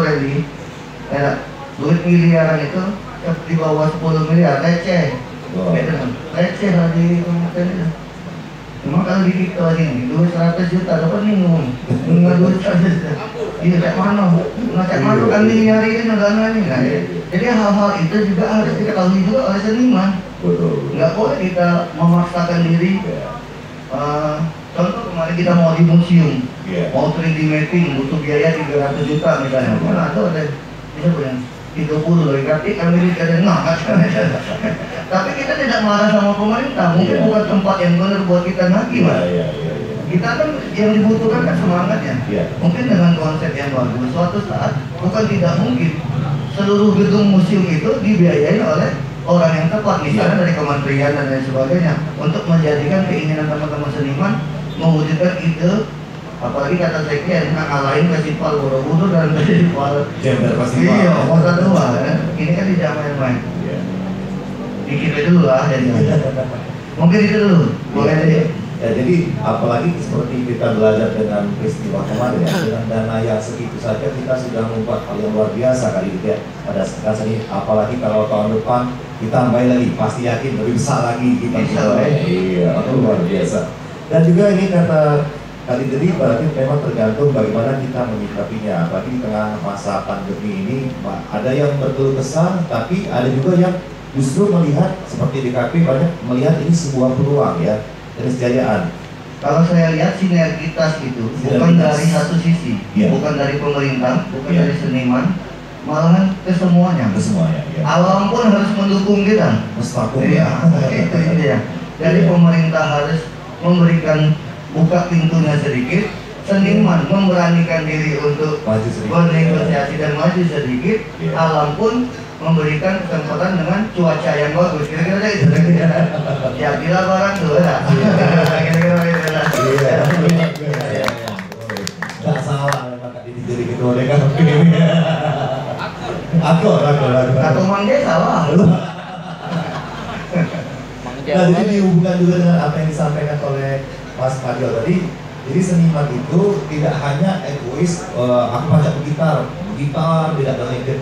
duit miliaran itu di bawah 10 miliar receh. Receh lah di kementerian itu. Cuma kalau di kita ini duit 100 juta dapat minum, nggak duit 100 juta. Iya, kayak mana? Ngacak mana kan nyariin dana ini kan? Jadi hal-hal itu juga harus diketahui juga oleh seniman. Nggak boleh kita memaksakan diri. Contoh kemarin kita mau di museum, mau 3D mapping, butuh biaya 300 juta misalnya. Mana ada bisa punya 30 loh, berarti kami dikasih tapi kita tidak marah sama pemerintah, mungkin bukan tempat yang benar buat kita lagi, Mas. Kita kan yang dibutuhkan kan semangatnya. Mungkin dengan konsep yang bagus, suatu saat bukan tidak mungkin seluruh gedung museum itu dibiayai oleh orang yang tepat, misalnya dari kementerian dan lain sebagainya, untuk menjadikan keinginan teman-teman seniman mewujudkan ide. Apalagi kata saya ngalahin festival Borobudur dan festival kota tua kan? Ini kan tidak main-main. Dikit dulu lah jadi. Mungkin itu dulu. Boleh ya, jadi apalagi seperti kita belajar dengan peristiwa kemarin ya, dengan dana yang segitu saja kita sudah membuat hal yang luar biasa kali itu ya pada saat ini. Apalagi kalau tahun depan kita tambahin lagi, pasti yakin lebih besar lagi kita. Iya, itu luar biasa. Dan juga ini kata kali ini berarti memang tergantung bagaimana kita menyikapinya. Apalagi di tengah masa pandemi ini, ada yang berkeluh kesah, tapi ada juga yang justru melihat seperti DKP banyak melihat ini sebuah peluang ya, kesejahteraan. Kalau saya lihat sinergitas itu bukan dari satu sisi, bukan dari pemerintah, bukan dari seniman, malahan kesemuanya. Alam pun harus mendukung kita. Itu ya. Jadi pemerintah harus memberikan buka pintunya sedikit, seniman memberanikan diri untuk Maju sedikit. bernegosiasi dan maju sedikit, Iya. alam pun memberikan kesempatan dengan cuaca yang bagus. Kira-kira itu. Ya bila barang tuh ya. Kira-kira itu lah. Iya. Nggak salah memang Kak Didi jadi ketua DKP. Aku. Atau mangga salah. Nah, jadi dihubungkan juga dengan apa yang disampaikan oleh Mas Fadil tadi. Jadi seniman itu tidak hanya egois, aku baca gitar tidak terlibat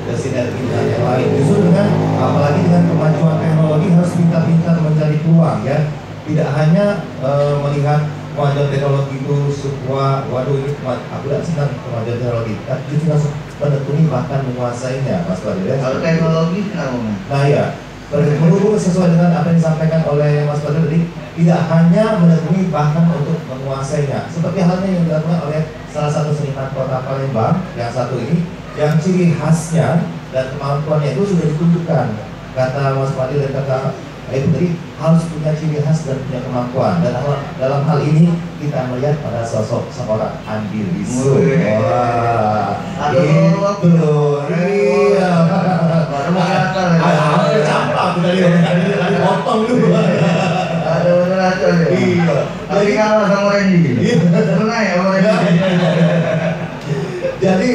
ke sinergi dengan yang lain. Justru dengan apalagi dengan kemajuan teknologi harus pintar-pintar mencari peluang ya. Tidak hanya melihat kemajuan teknologi itu sebuah waduh ini aku tidak senang kemajuan teknologi, tapi justru harus menekuni bahkan menguasainya, Mas Fadil ya. Kalau teknologi kenapa? Nah ya, berhubung sesuai dengan apa yang disampaikan oleh Mas Fadil tadi, tidak hanya menekuni bahkan untuk menguasainya. Seperti halnya yang dilakukan oleh salah satu seniman kota Palembang yang satu ini, yang ciri khasnya dan kemampuannya itu sudah ditunjukkan. Kata Mas Fadil dan kata itu tadi harus punya ciri khas dan punya kemampuan. Dan dalam hal ini kita melihat pada sosok seorang Andi Rizzo. Wah, itu iya. Baru mau kelihatan. Hampir campak aku dari potong dulu. Ada benar aja. Iya. Tapi kalah sama Randy. Pernah ya sama Randy. Jadi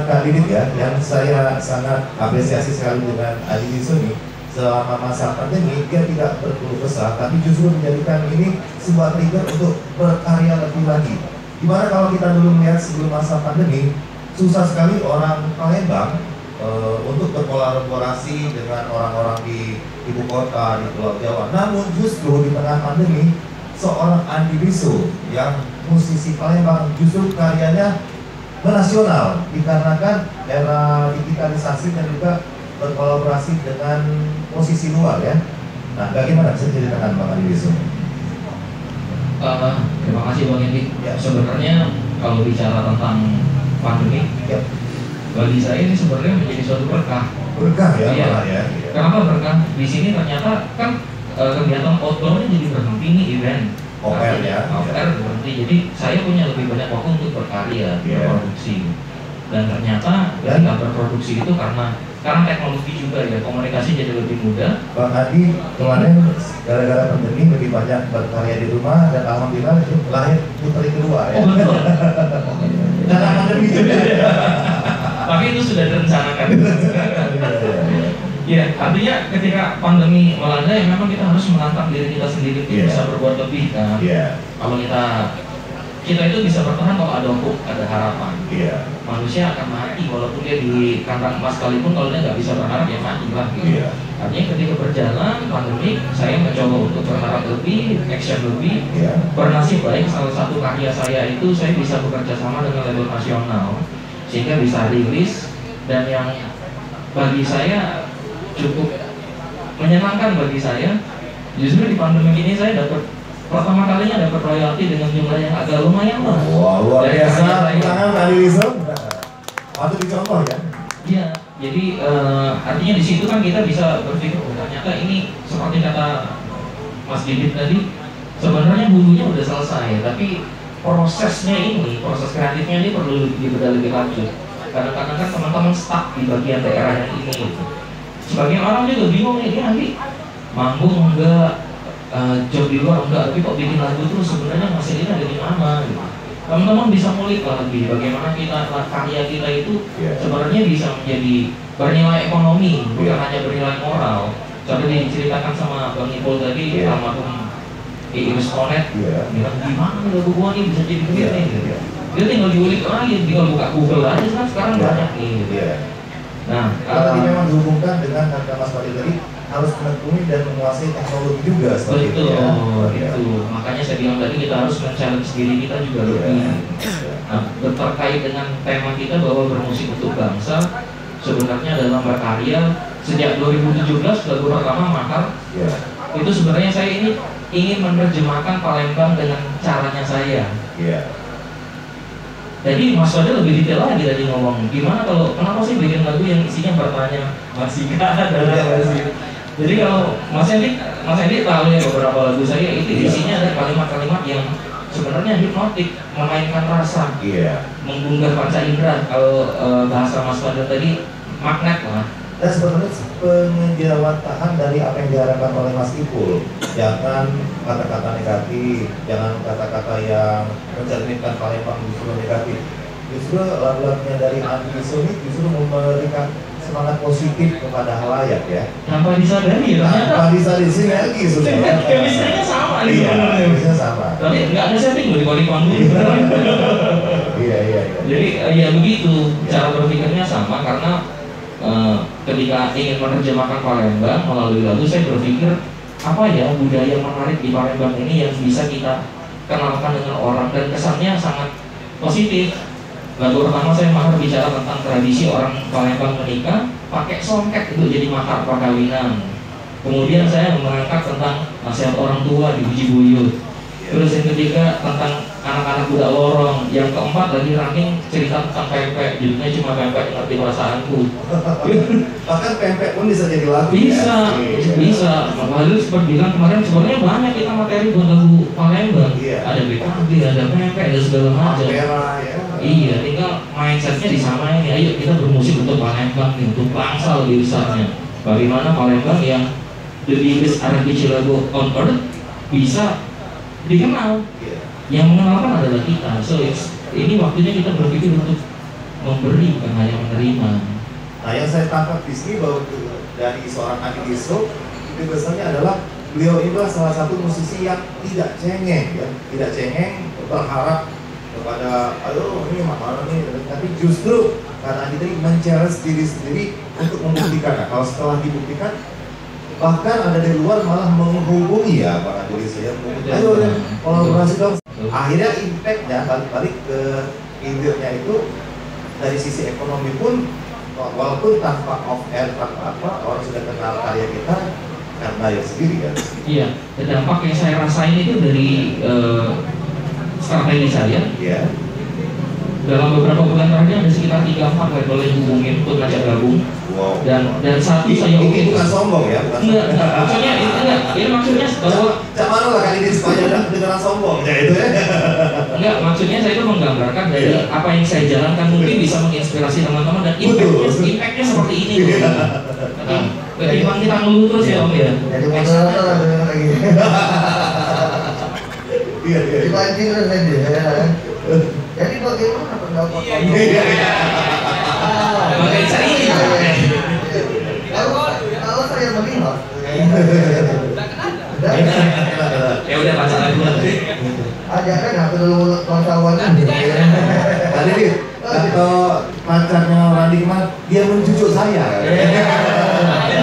Kak Didit ya, yang saya sangat apresiasi sekali dengan Andi Rizzo ini, selama masa pandemi dia tidak berkeluh kesah, tapi justru menjadikan ini sebuah trigger untuk berkarya lebih lagi. Dimana kalau kita dulu melihat sebelum masa pandemi, susah sekali orang Palembang untuk berkolaborasi dengan orang-orang di ibu kota, di Pulau Jawa. Namun justru di tengah pandemi, seorang Andi Rizzo yang musisi Palembang justru karyanya menasional dikarenakan era digitalisasi dan juga berkolaborasi dengan posisi luar ya. Nah, bagaimana bisa diceritakan Bang Andi Rizzo? Terima kasih Bang Endi. Ya. Sebenarnya kalau bicara tentang pandemi, Ya. bagi saya ini sebenarnya menjadi suatu berkah. Berkah ya, Iya. malah ya. Kenapa berkah? Di sini ternyata kan kegiatan outdoor-nya jadi berhenti nih, event. OR ya. OR berhenti. Jadi saya punya lebih banyak waktu untuk berkarya, Iya. berproduksi. Dan ternyata ketika berproduksi itu karena teknologi juga ya, komunikasi jadi lebih mudah. Bang Adi kemarin gara-gara pandemi lebih banyak berkarya di rumah dan alhamdulillah lahir putri kedua ya. Oh betul. Karena pandemi juga. Tapi itu sudah direncanakan. Ya, artinya ketika pandemi melanda ya memang kita harus menantang diri kita sendiri untuk Iya. bisa berbuat lebih kan. Iya. Kalau kita itu bisa bertahan kalau ada hope, ada harapan. Iya. Manusia akan mati walaupun dia di kandang emas sekalipun, kalau dia nggak bisa berharap ya mati lah gitu. Iya. Artinya ketika berjalan pandemi, saya mencoba untuk berharap lebih, action lebih. Iya. Bernasib baik salah satu karya saya itu saya bisa bekerja sama dengan label nasional sehingga bisa rilis, dan yang bagi saya cukup menyenangkan bagi saya justru di pandemi ini saya dapat pertama kalinya dapat royalti dengan jumlah yang agak lumayan lah. Wah, luar Dari biasa. karya saya. Tangan Andi Rizzo. Patut dicontoh ya. Iya, jadi artinya di situ kan kita bisa berpikir oh, ternyata ini seperti kata Mas Didit tadi, sebenarnya bulunya udah selesai, tapi prosesnya ini, proses kreatifnya ini perlu dibedah lebih lanjut. Kadang-kadang kan teman-teman stuck di bagian daerah yang ini gitu. Sebagian orang juga bingung nih, nanti manggung enggak, job di luar enggak, tapi kok bikin lagu terus sebenarnya hasilnya ada di mana gitu. Teman-teman bisa ngulik lagi bagaimana karya kita itu sebenarnya bisa menjadi bernilai ekonomi, bukan hanya bernilai moral. Seperti diceritakan sama Bang Ipul tadi, almarhum Iris Konet, bilang gimana lagu gua nih bisa jadi duit nih gitu. Dia tinggal diulik lagi, tinggal buka Google aja kan sekarang banyak nih gitu. Nah, Tadi memang dihubungkan dengan kata Mas Fadil tadi harus menekuni dan menguasai teknologi juga seperti betul, itu ya. itu. Makanya saya bilang tadi kita harus men-challenge diri kita juga lebih. Nah, terkait dengan tema kita bahwa bermusik untuk bangsa, sebenarnya dalam berkarya sejak 2017 lagu pertama Mahar, itu sebenarnya saya ini ingin menerjemahkan Palembang dengan caranya saya. Jadi Mas Fadil lebih detail lagi tadi ngomong gimana kalau kenapa sih bikin lagu yang isinya bertanya masih ada masih. Jadi kalau Mas Endi tahu ya beberapa lagu saya itu isinya ada kalimat-kalimat yang sebenarnya hipnotik, memainkan rasa, menggugah panca indera. Kalau bahasa Mas Fadil tadi magnet lah. Dan sebenarnya penjawatan dari apa yang diharapkan oleh Mas Ipul, jangan kata-kata negatif, jangan kata-kata yang mencerminkan Palembang justru negatif. Justru lagu-lagunya dari Andi Gisel ini justru memberikan semangat positif kepada halayak ya. Tanpa disadari ya ternyata. Tanpa disadari sinergi sudah. Chemistry-nya sama nih. Iya, chemistry-nya sama. Tapi nggak ada setting loh di balik panggung. Iya. Jadi ya begitu cara berpikirnya sama karena ketika ingin menerjemahkan Palembang melalui lagu, saya berpikir apa ya budaya menarik di Palembang ini yang bisa kita kenalkan dengan orang dan kesannya sangat positif. Lagu pertama saya mahar bicara tentang tradisi orang Palembang menikah pakai songket itu jadi mahar perkawinan. Kemudian saya mengangkat tentang nasihat orang tua di Biji Buyut. Terus yang ketiga tentang anak-anak budak lorong. Yang keempat lagi ranking cerita tentang pempek, judulnya cuma pempek ngerti perasaanku. Bahkan pempek pun bisa jadi lagu. Bisa. Mas Fadil sempat bilang kemarin sebenarnya banyak kita materi buat lagu Palembang. Ada BKB, ada pempek, ada segala macam. Iya, tinggal mindsetnya disamain. Ayo kita bermusik untuk Palembang nih, untuk bangsa lebih besarnya. Bagaimana Palembang yang the biggest archipelago on earth bisa dikenal, yang mengenalkan adalah kita. So ini waktunya kita berpikir untuk memberi, bukan hanya menerima. Nah yang saya tangkap di sini bahwa dari seorang Andi Gisel itu biasanya adalah beliau itu salah satu musisi yang tidak cengeng, ya, tidak cengeng berharap kepada aduh ini mana nih, tapi justru karena Andi tadi men-challenge diri sendiri untuk membuktikan. Nah, kalau setelah dibuktikan bahkan ada dari luar malah menghubungi ya Pak Andi Gisel, ayo kolaborasi dong. Akhirnya impactnya balik-balik ke intinya itu dari sisi ekonomi pun walaupun tanpa off air tanpa apa orang sudah kenal karya kita karena ya sendiri kan. Iya, dampak yang saya rasain itu dari strategi saya. Iya. Dalam beberapa bulan terakhir ada sekitar 3-4 label yang hubungin untuk ngajak gabung. Wow. Dan satu saya ini bukan sombong ya, bukan. Enggak, maksudnya ini maksudnya bahwa mana lah kali ini supaya dengan sombong ya itu ya. Enggak, maksudnya saya itu menggambarkan dari apa yang saya jalankan mungkin bisa menginspirasi teman-teman dan impactnya seperti ini. Ketimbang kita ngeluh terus ya Om ya. Jadi moderator lah dengan lagi. Iya. Dipancing terus aja. Jadi bagaimana pendapat kamu? Makanya saya ini. Kalau saya melihat, ya udah baca lagi. ajakan aku dulu kawan-kawan Tadi nih, atau pacarnya Randi kemarin dia mencucuk saya.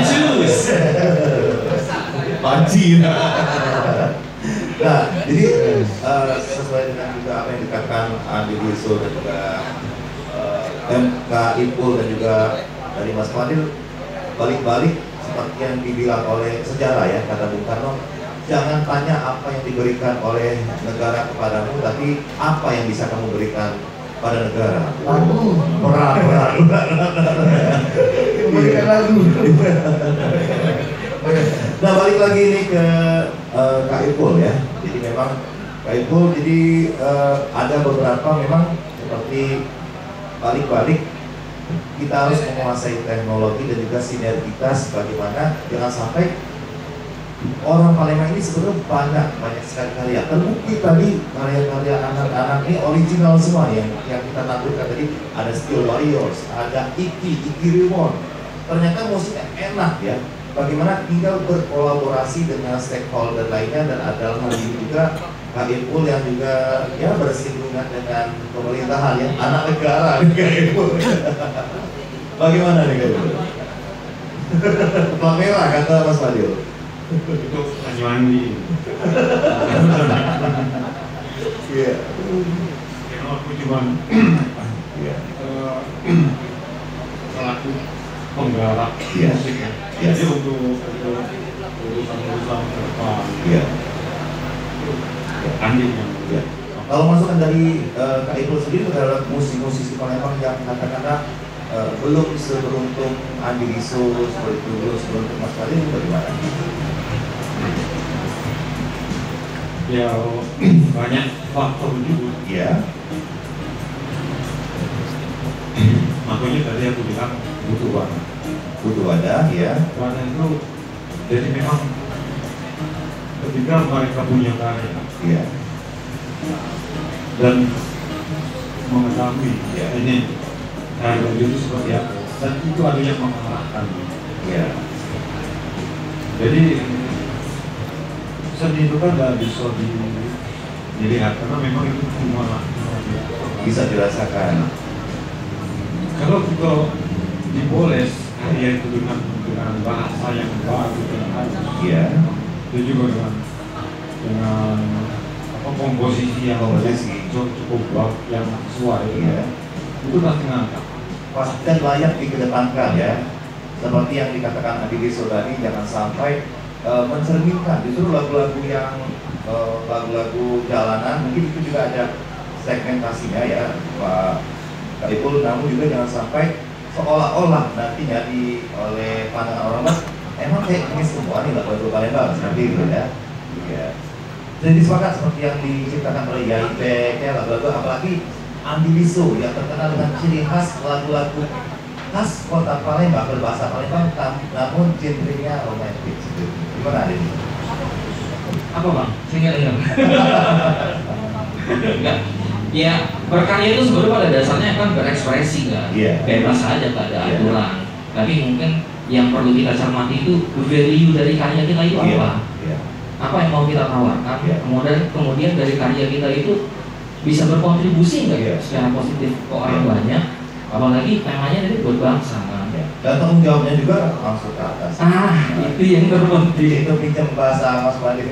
Jus. Panci. Nah, jadi sesuai dengan juga apa yang dikatakan Andi Gisel dan juga Kak Ipul dan juga dari Mas Fadil, balik-balik seperti yang dibilang oleh sejarah ya, kata Bung Karno, jangan tanya apa yang diberikan oleh negara kepadamu, tapi apa yang bisa kamu berikan pada negara. lagu, Berat. memberikan lagu. Nah, balik lagi nih ke Kak Ipul ya. Jadi memang Kak Ipul jadi ada beberapa memang seperti balik-balik kita harus menguasai teknologi dan juga sinergitas bagaimana jangan sampai orang Palembang ini sebenarnya banyak sekali karya. Terbukti tadi karya-karya anak-anak ini original semua yang kita tampilkan tadi. Ada Steel Warriors, ada Iki Rewon. Ternyata musiknya enak ya. Bagaimana tinggal berkolaborasi dengan stakeholder lainnya, dan ada hal ini juga Kak Ipul yang juga ya bersinggungan dengan pemerintahan ya, anak negara Kak Ipul. Bagaimana nih Kak Ipul? Merah kata Mas Fadil. Itu lagi mandi. Iya. Karena aku cuma selaku penggarap musik ya. Jadi untuk urusan-urusan ke depan. Iya. Andi yang Kalau masukan dari Kak Ipul sendiri terhadap musisi-musisi Palembang yang katakanlah belum seberuntung Andi Gisel seperti dulu, seberuntung Mas Fadil, bagaimana? ya banyak faktor juga. Ya. Makanya tadi aku bilang butuh wadah. Butuh wadah, ya. Wadah itu jadi memang ketika mereka punya karya Ya. dan mengetahui Ya. ini karya itu seperti apa dan itu ada yang mengarahkan. Ya. Jadi seni itu kan nggak bisa dilihat karena memang itu cuma Bisa dirasakan. kalau kita dipoles karya itu dengan bahasa yang bagus dan halus, Ya. itu juga dengan apa komposisi yang cukup bagus yang sesuai, Iya. itu pasti ngangkat. Pastikan layak dikedepankan, ya. Seperti yang dikatakan Adi tadi, jangan sampai mencerminkan justru lagu-lagu yang lagu-lagu jalanan, mungkin itu juga ada segmentasinya, ya Pak Ipul, namun juga jangan sampai seolah-olah nantinya oleh pandangan orang mas, emang kayak ini semua nih lagu-lagu Palembang seperti itu, ya. Iya. Jadi sepakat seperti yang diciptakan oleh Yai Bek, ya, lagu-lagu apalagi Andi Liso yang terkenal dengan ciri khas lagu-lagu khas kota Palembang, berbahasa Palembang, namun genrenya romantis. Gimana ini? Apa bang? Saya nggak dengar. Enggak. Ya berkarya itu sebenarnya pada dasarnya kan berekspresi kan, bebas aja, nggak ada aturan. Tapi mungkin yang perlu kita cermati itu value dari karya kita itu apa? Apa yang mau kita tawarkan? Kemudian dari karya kita itu bisa berkontribusi nggak secara positif ke orang banyak? Apalagi temanya ini buat bangsa kan? Dan tanggung jawabnya juga langsung ke atas. Itu yang terpenting. Itu pinjam bahasa Mas Badi.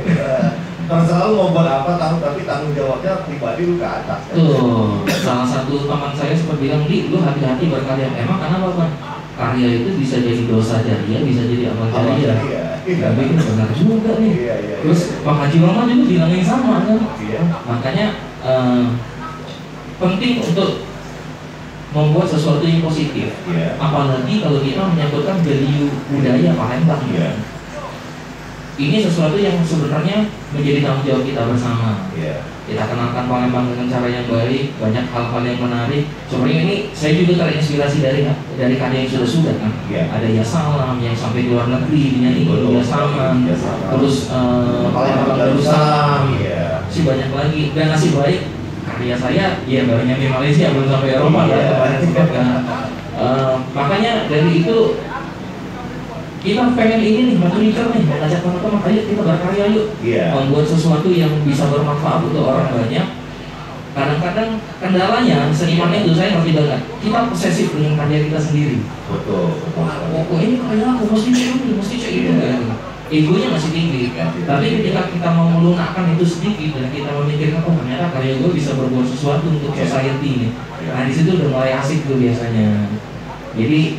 Terserah lu mau buat apa, tapi tanggung jawabnya pribadi lu ke atas. Tuh, salah satu teman saya sempat bilang, Di, lu hati-hati berkarya. Emang kenapa Pak? Karya itu bisa jadi dosa jariah, bisa jadi amal jariah. Tapi itu benar juga nih. Terus Pak Haji Muhammad juga bilang yang sama kan? Makanya penting untuk membuat sesuatu yang positif. Apalagi kalau kita menyebutkan value budaya Palembang. Ini sesuatu yang sebenarnya menjadi tanggung jawab kita bersama. Kita kenalkan Palembang dengan cara yang baik, banyak hal-hal yang menarik. Sebenarnya ini saya juga terinspirasi dari karya yang sudah kan. Ada Ya Salam yang sampai ke luar negeri dinyanyi Ya Salam. Terus Palembang Darussalam. Si banyak lagi. Dan nasib baik karya saya ya baru nyampe Malaysia, belum sampai Eropa kan. Makanya dari itu kita pengen ini nih, maturiter nih, mengajak teman-teman, ayo kita berkarya yuk, membuat sesuatu yang bisa bermanfaat untuk orang banyak. Kadang-kadang kendalanya seniman itu saya ngerti banget, kita posesif dengan karya kita sendiri. Betul. Ini karya aku mesti cek itu kan. Egonya masih tinggi. Tapi ketika kita mau melunakkan itu sedikit dan kita memikirkan, oh ternyata karya gue bisa berbuat sesuatu untuk society ini. Nah di situ udah mulai asik tuh biasanya. Jadi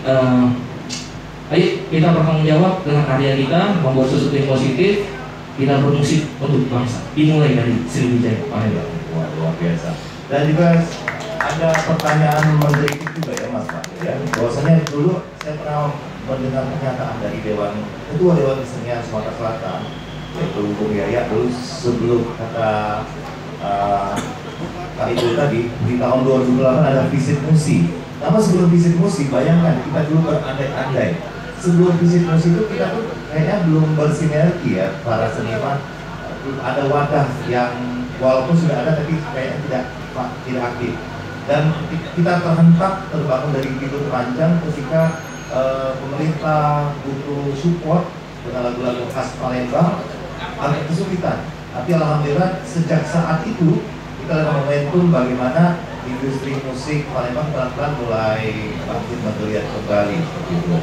ayo kita bertanggung jawab dengan karya kita, membuat sesuatu yang positif, kita bermusik untuk bangsa. Dimulai dari Sriwijaya Palembang. Wah, luar biasa. Dan juga ada pertanyaan menteri juga ya Mas Pak, ya. Bahwasanya dulu saya pernah mendengar pernyataan dari Ketua Dewan Kesenian Sumatera Selatan, yaitu Bung Yaya, dulu sebelum kata Kak Ibu tadi, di tahun 2008 ada visit musi. Nama sebelum visit musi, bayangkan kita dulu berandai-andai. Sebelum visit musi itu kita tuh kayaknya belum bersinergi ya, para seniman. Ada wadah yang walaupun sudah ada tapi kayaknya tidak aktif. Dan kita terhentak terbangun dari pintu teranjang ketika pemerintah butuh support dengan lagu-lagu khas Palembang, agak kesulitan. Tapi alhamdulillah sejak saat itu kita ada momentum bagaimana industri musik Palembang pelan-pelan mulai bangkit menggeliat kembali gitu.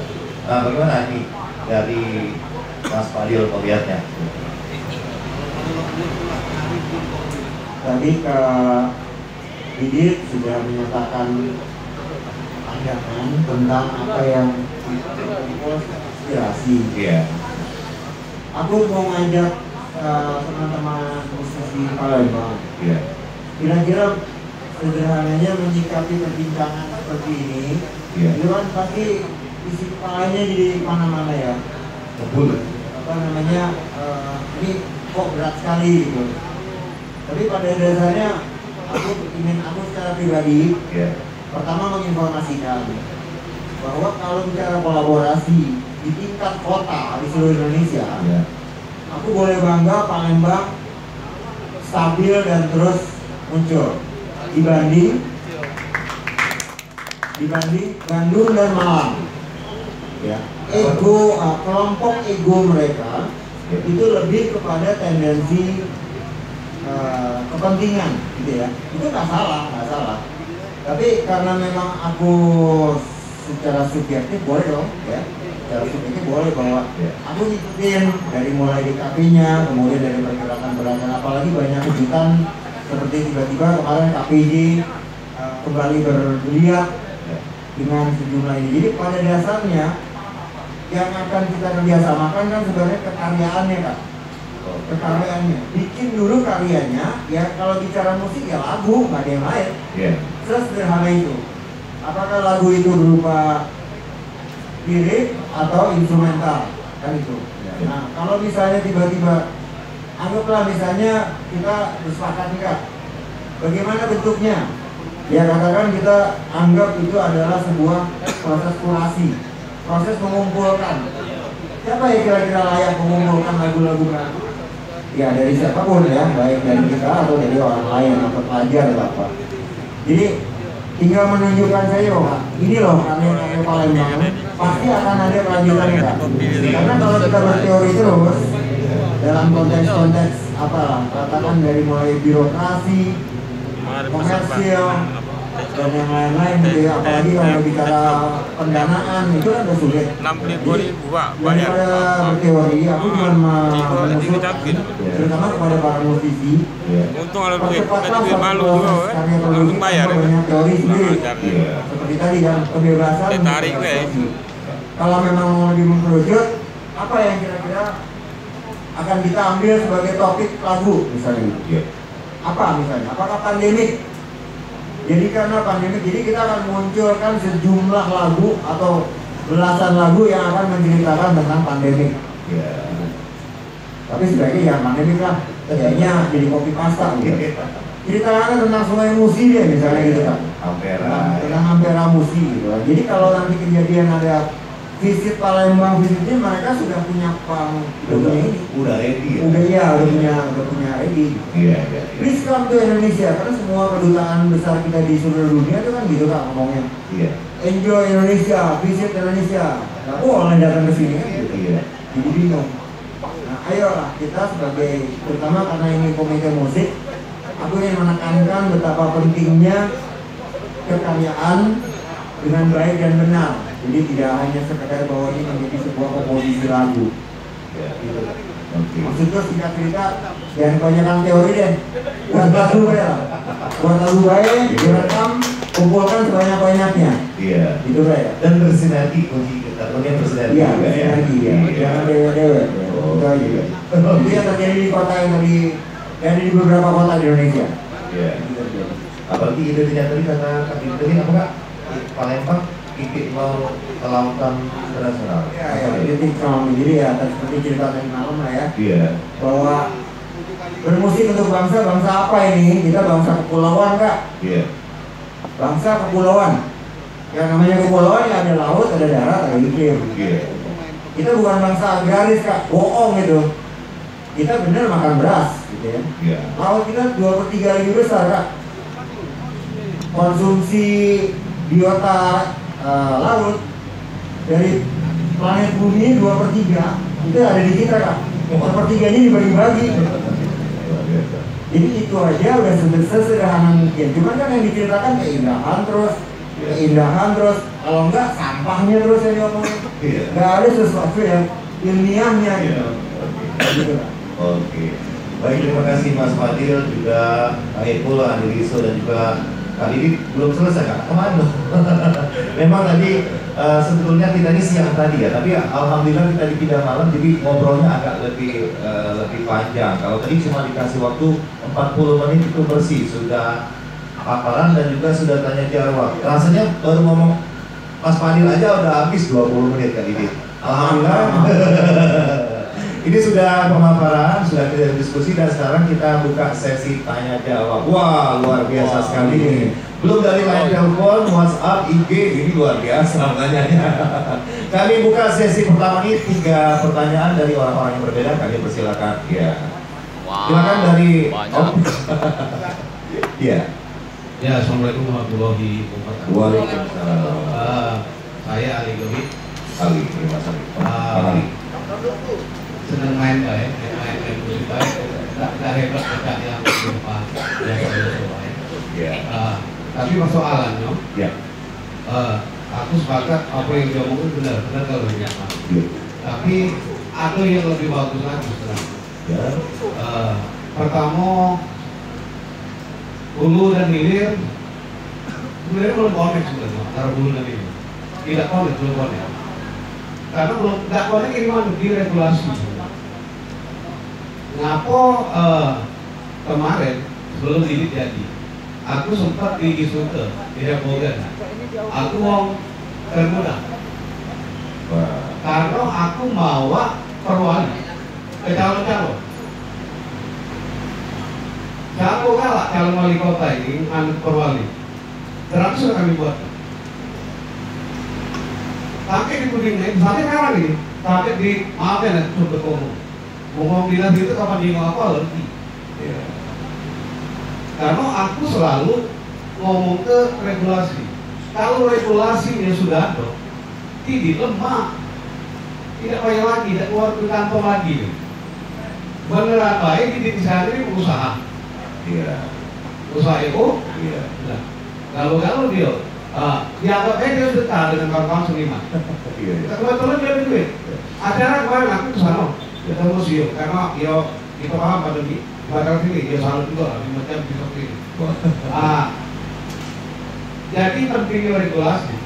Nah, bagaimana ini dari Mas Fadil melihatnya? Tadi Kak Didit sudah menyatakan pandangan tentang apa yang inspirasi. Aku mau ngajak teman-teman musisi Palembang. Kira-kira sederhananya menyikapi perbincangan seperti ini, itu kan pasti isi kepalanya jadi mana-mana ya. Betul. Apa namanya? Ini kok berat sekali gitu. Tapi pada dasarnya aku secara pribadi pertama menginformasikan bahwa kalau bicara kolaborasi di tingkat kota di seluruh Indonesia, aku boleh bangga Palembang stabil dan terus muncul dibanding Bandung dan Malang. Ya, kelompok ego mereka itu lebih kepada tendensi kepentingan, gitu ya. Itu nggak salah. Tapi karena memang aku secara subjektif boleh dong, ya. Secara subjektif boleh bahwa aku ngikutin dari mulai DKP-nya, kemudian dari pergerakan, apalagi banyak kejutan seperti tiba-tiba kemarin KPJ kembali bergeliat dengan sejumlah ini. Jadi pada dasarnya yang akan kita kerjasamakan kan sebenarnya kekaryaannya, Kak. Kekaryaannya, bikin dulu karyanya. Ya kalau bicara musik ya lagu, nggak ada yang lain. Sesederhana itu. Apakah lagu itu berupa lirik atau instrumental, kan itu. Nah kalau misalnya tiba-tiba, anggaplah misalnya kita bersepakat nih, Kak, bagaimana bentuknya? Ya katakan kita anggap itu adalah sebuah proses kurasi, proses mengumpulkan. Siapa yang kira-kira layak mengumpulkan lagu-lagu baru? Ya dari siapapun ya, baik dari kita atau dari orang lain atau pelajar atau apa. Jadi tinggal menunjukkan saja bahwa ini loh karya-karya Palembang, pasti akan ada kelanjutannya, Kak. Karena kalau kita berteori terus dalam konteks-konteks apa, katakan dari mulai birokrasi, komersil dan yang lain-lain gitu ya, apalagi kalau bicara pendanaan itu kan udah sulit. 65.000 Pak, banyak. Daripada berteori, aku cuma mengusulkan terutama kepada para musisi, Untung kalau duit, percepatlah duit malu juga, karya langsung produksi bayar. banyak teori sendiri. Seperti tadi kan kebebasan. Tarik Kalau memang mau lebih mengkerucut, apa yang kira-kira akan kita ambil sebagai topik lagu misalnya? Apa misalnya? Apakah pandemik? Jadi karena pandemi, jadi kita akan munculkan sejumlah lagu atau belasan lagu yang akan menceritakan tentang pandemi. Tapi sebaiknya jangan pandemi lah, kayaknya jadi kopi pasta gitu. Ceritakan tentang Sungai Musi deh misalnya gitu kan. Tentang Ampera Musi gitu. Jadi kalau nanti kejadian ada visit Palembang, visitnya mereka sudah punya udah ready ya? Udah punya ready. Please come to Indonesia, karena semua kedutaan besar kita di seluruh dunia itu kan gitu Kak ngomongnya. Enjoy Indonesia, visit Indonesia. Nah, orang datang ke sini kan gitu. Jadi bingung. Nah, ayolah kita sebagai, terutama karena ini komite musik, aku ingin menekankan betapa pentingnya kekaryaan dengan baik dan benar. Jadi tidak hanya sekedar bahwa ini menjadi sebuah komposisi lagu. Maksudnya singkat cerita, jangan kebanyakan teori deh. Buat lagu ya, buat lagu baik, direkam, kumpulkan sebanyak-banyaknya. Itu ya. Dan bersinergi, kunci kita bersinergi. Bersinergi ya. Jangan dewe-dewe. Itu aja. Itu yang terjadi di kota yang tadi, dan di beberapa kota di Indonesia. Apalagi Indonesia tadi kata ini apa Kak? Palembang titik mau ke lautan internasional. Titik mau jadi ya seperti cerita tadi malam lah ya. Bahwa bermusik untuk bangsa apa ini? Kita bangsa kepulauan Kak. Bangsa kepulauan. Yang namanya kepulauan ya ada laut, ada darat, ada iklim. Kita bukan bangsa agraris Kak, bohong gitu. Kita bener makan beras gitu ya. Laut kita 2/3 lebih besar Kak. Konsumsi biota laut dari planet bumi 2/3 itu ada di kita Kak. 1/3-nya dibagi-bagi. Jadi itu aja udah sesederhana mungkin. Cuman kan yang diceritakan keindahan terus, kalau enggak sampahnya terus yang diomongin. Nggak ada sesuatu yang ilmiahnya gitu. Oke. Baik, terima kasih Mas Fadil, juga Kak Epul, Andi Riso, dan juga kali ini belum selesai Kak, kemana? Memang tadi sebetulnya kita ini siang tadi ya, tapi alhamdulillah kita dipindah malam, jadi ngobrolnya agak lebih panjang. Kalau tadi cuma dikasih waktu 40 menit itu bersih, sudah paparan dan juga sudah tanya jawab. Rasanya baru ngomong Mas Fadil aja udah habis 20 menit kali ini. Alhamdulillah. Ini sudah pemaparan, sudah kita diskusi, dan sekarang kita buka sesi tanya jawab. Wah, luar biasa sekali ini. Belum dari line telepon, WhatsApp, IG, ini luar biasa pertanyaannya. Kami buka sesi pertama ini 3 pertanyaan dari orang-orang yang berbeda. Kami persilakan. Ya. Silakan dari ya. Ya, assalamualaikum warahmatullahi wabarakatuh. Waalaikumsalam. Saya Ali Gobi. Ali, terima kasih. Senang main baik, main musik baik. Tidak hebat tidak yang berupa biasa baik. Tapi persoalannya, aku sepakat apa yang dia omongin benar kalau biasa. Tapi ada yang lebih bagus lagi sekarang. Pertama, hulu dan hilir sebenarnya belum connect sebenarnya antara hulu dan hilir. Tidak connect, belum connect. Karena belum tidak connect ini mana diregulasi. Ngapa kemarin sebelum ini jadi, aku sempat di Isunte, di Hebogan. Aku mau termuda. Karena aku bawa perwali ke calon-calon. Aku kalah calon wali kota ini, anak perwali. Terakhir sudah kami buat. Sampai di Kuningan, sampai kapan ini? Sampai di, maaf ya, sudah ngomong dinas itu kapan di apa lebih. Karena aku selalu ngomong ke regulasi. Kalau regulasinya sudah ada, tidak lemah, tidak payah lagi, tidak keluar ke kantor lagi. Beneran baik di sana ini pengusaha. Usaha itu. Nah, kalau dia, dianggap dia dekat dengan kawan-kawan seniman. Kebetulan dia ada duit. Acara kemarin aku ke sana, ke museum, karena kita paham pada di bakal sini, dia salut juga, macam seperti ini. Jadi pentingnya regulasi.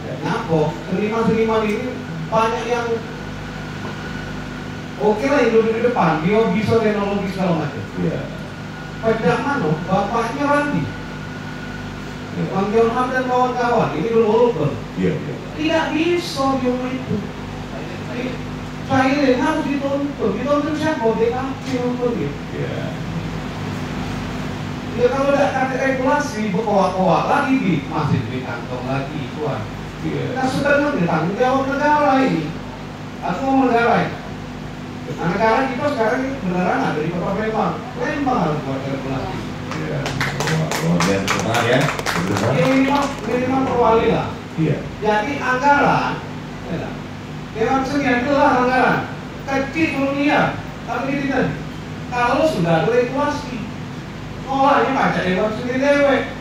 Kenapa? Seniman-seniman ini banyak yang oke lah Indonesia di depan, dia bisa teknologi segala macam. Pada mana? Bapaknya Randi, Bang Johan dan kawan-kawan, ini dulu tidak bisa dia itu. Saya harus ditonton siapa? DKP nonton gitu. Ya kalau tidak ada regulasi, berkoak-koak lagi di masih di kantong lagi tuan. Kita sudah tanggung jawab negara ini. Aku mau negara ini. Nah, negara kita sekarang ini beneran ada di Kota Palembang. Palembang harus buat regulasi. Minimal perwali lah. Jadi anggaran, Dewan Senior itulah anggaran kecil dunia. Tapi tidak. Kalau sudah ada regulasi, olahnya pajak Dewan Senior dewek.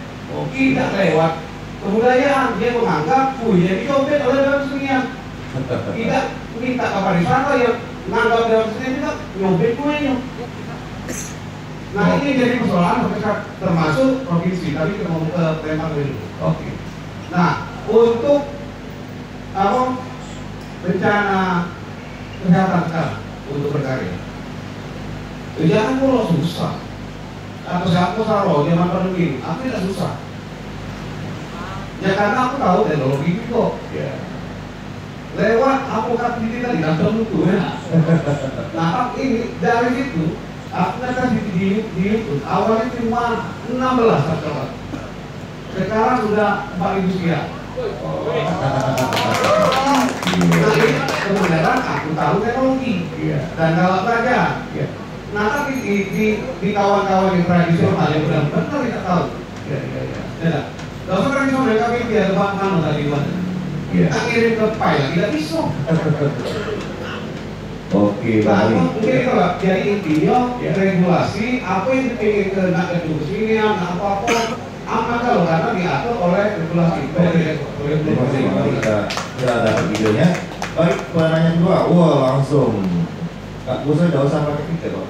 Tidak lewat kebudayaan, dia menganggap punya dicopet oleh Dewan Senior. Tidak minta ke pariwisata yang menganggap Dewan Senior juga nyobet kuenya. Nah ini jadi persoalan termasuk provinsi, tapi kita mau ke Palembang dulu. Nah untuk bencana kesehatan sekarang untuk berkarya, jangan pulau susah. Atau siapa salah zaman pandemi, aku tidak susah. Ya karena aku tahu teknologi itu kok. Lewat apokat ini tadi langsung itu ya. Nah ini dari situ aku kasih di YouTube awalnya cuma 16 subscriber. Sekarang sudah 4.000 sekian. Nah ini kebenaran aku tahu teknologi dan kalau saja. Nah tapi di kawan-kawan yang tradisional yang benar-benar tidak tahu. Gak usah tradisional mereka biar depan kamu tadi buat. Kirim ke file tidak bisa. Nah, mungkin itu lah. Jadi intinya regulasi apa yang dipingin ke nak kedusinian, apa-apa aman kalau karena diatur oleh regulasi. Kita dapat videonya. Baik, pertanyaan kedua. Wah langsung. Kak Gus tidak usah pakai tiket kok.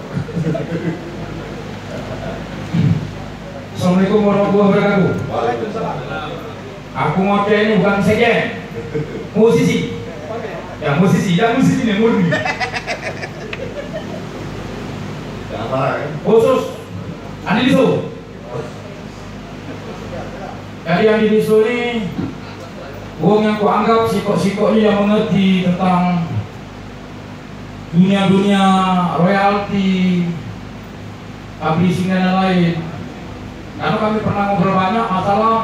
Assalamualaikum warahmatullahi wabarakatuh. Waalaikumsalam. Aku ngoceh ini bukan sekjen, musisi. Ya musisi, dan musisi ini murni. Jangan marah kan? Khusus Andi Diso. Jadi Andi Diso ini wong yang kuanggap sikok-sikoknya yang mengerti tentang dunia royalti, publishing dan lain-lain. Karena kami pernah ngobrol banyak masalah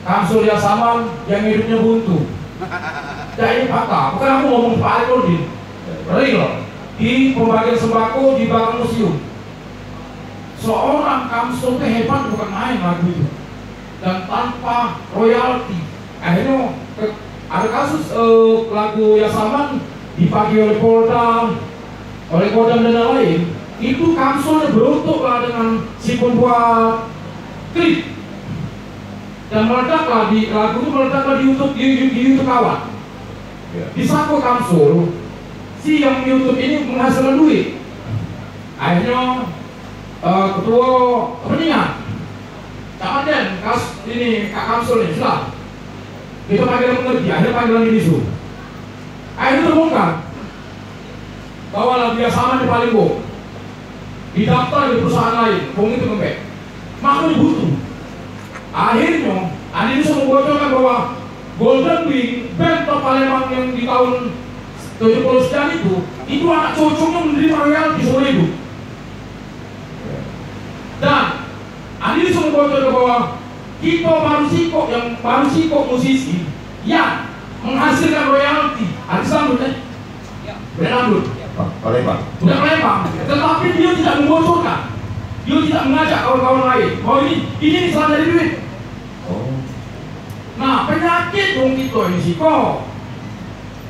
Kamsul Yasaman yang hidupnya buntu. Ya ini fakta, bukan aku ngomong Pak Ali Nurdin. Real, di pembagian sembako di belakang museum. Seorang Kamsul itu hebat, bukan main lagu itu. Dan tanpa royalti. Akhirnya ada kasus lagu Yasaman dipakai oleh Polda, oleh Kodam dan lain. Itu Kamsul beruntuk lah dengan si pembuat klip. Dan meledaklah di lagu itu, meledaklah di YouTube kawan. Di saku Kamsul, si yang YouTube ini menghasilkan duit. Akhirnya ketua kepentingan Kak Den, ini Kak Kamsul ini sudah kita panggilan mengerti, akhirnya panggilan ini su. Akhirnya terbongkar bahwa lagu Yasaman di Palembang didaftar di perusahaan lain, bong itu ngembek, makanya butuh. Akhirnya, Andi bisa membocorkan bahwa Golden Wing, band top Palembang yang di tahun 70 sekian itu anak cucunya menerima royalti seumur hidup. Dan Andi bisa membocorkan bahwa kita baru sikok musisi yang menghasilkan royalti. Andi sambut kan? Berambut. Palembang. Bukan Palembang, tetapi dia tidak membocorkan. Dia tidak mengajak kawan-kawan lain. Oh ini salah dari duit. Nah, penyakit dong kita ini sih kok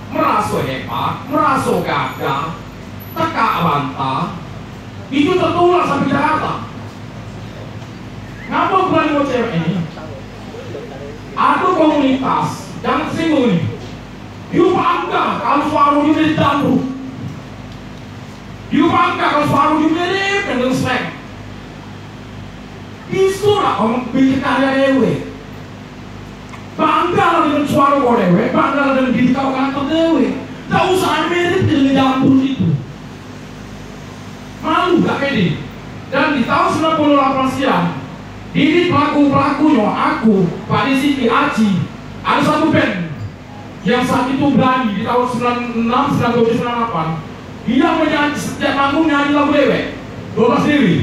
merasa hebat, merasa gagah, teka bantah, itu tertular sampai Jakarta. Ngapa bukan mau cewek ini? Aku komunitas, jangan tersinggung nih. You bangga kalau suara you dari dapur. You bangga kalau suara you dari dengan slang. Itulah orang bikin karya dewe. Bangga dengan suara kau dewe, bangga dengan diri kau kantor dewe. Tak usah mirip dengan dapur itu. Malu gak pede. Dan di tahun 98 siang, ini pelaku-pelakunya aku, Pak Desi, Aci, ada satu band yang saat itu berani di tahun 96, 97, 98. Dia menyanyi setiap manggung nyanyi lagu dewek 12 diri.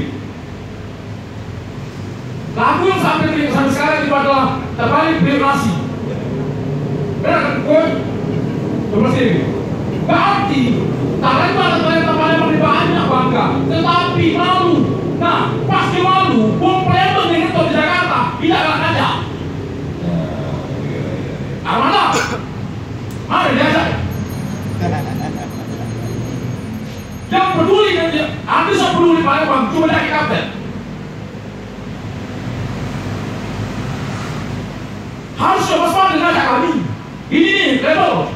Lagu yang sampai sekarang itu adalah terbalik privasi. Benar kan? Koi 12 diri. Berarti talenta paling banyak bangga, tetapi malu. Nah, pasti malu. Bom Palembang yang itu di Jakarta tidak akan ada. Mana? Mana diajak? Yang peduli kan dia. Anda saya peduli Palembang, cuma dari kapten. Harus waspada dengan ajak kami. Ini nih, level.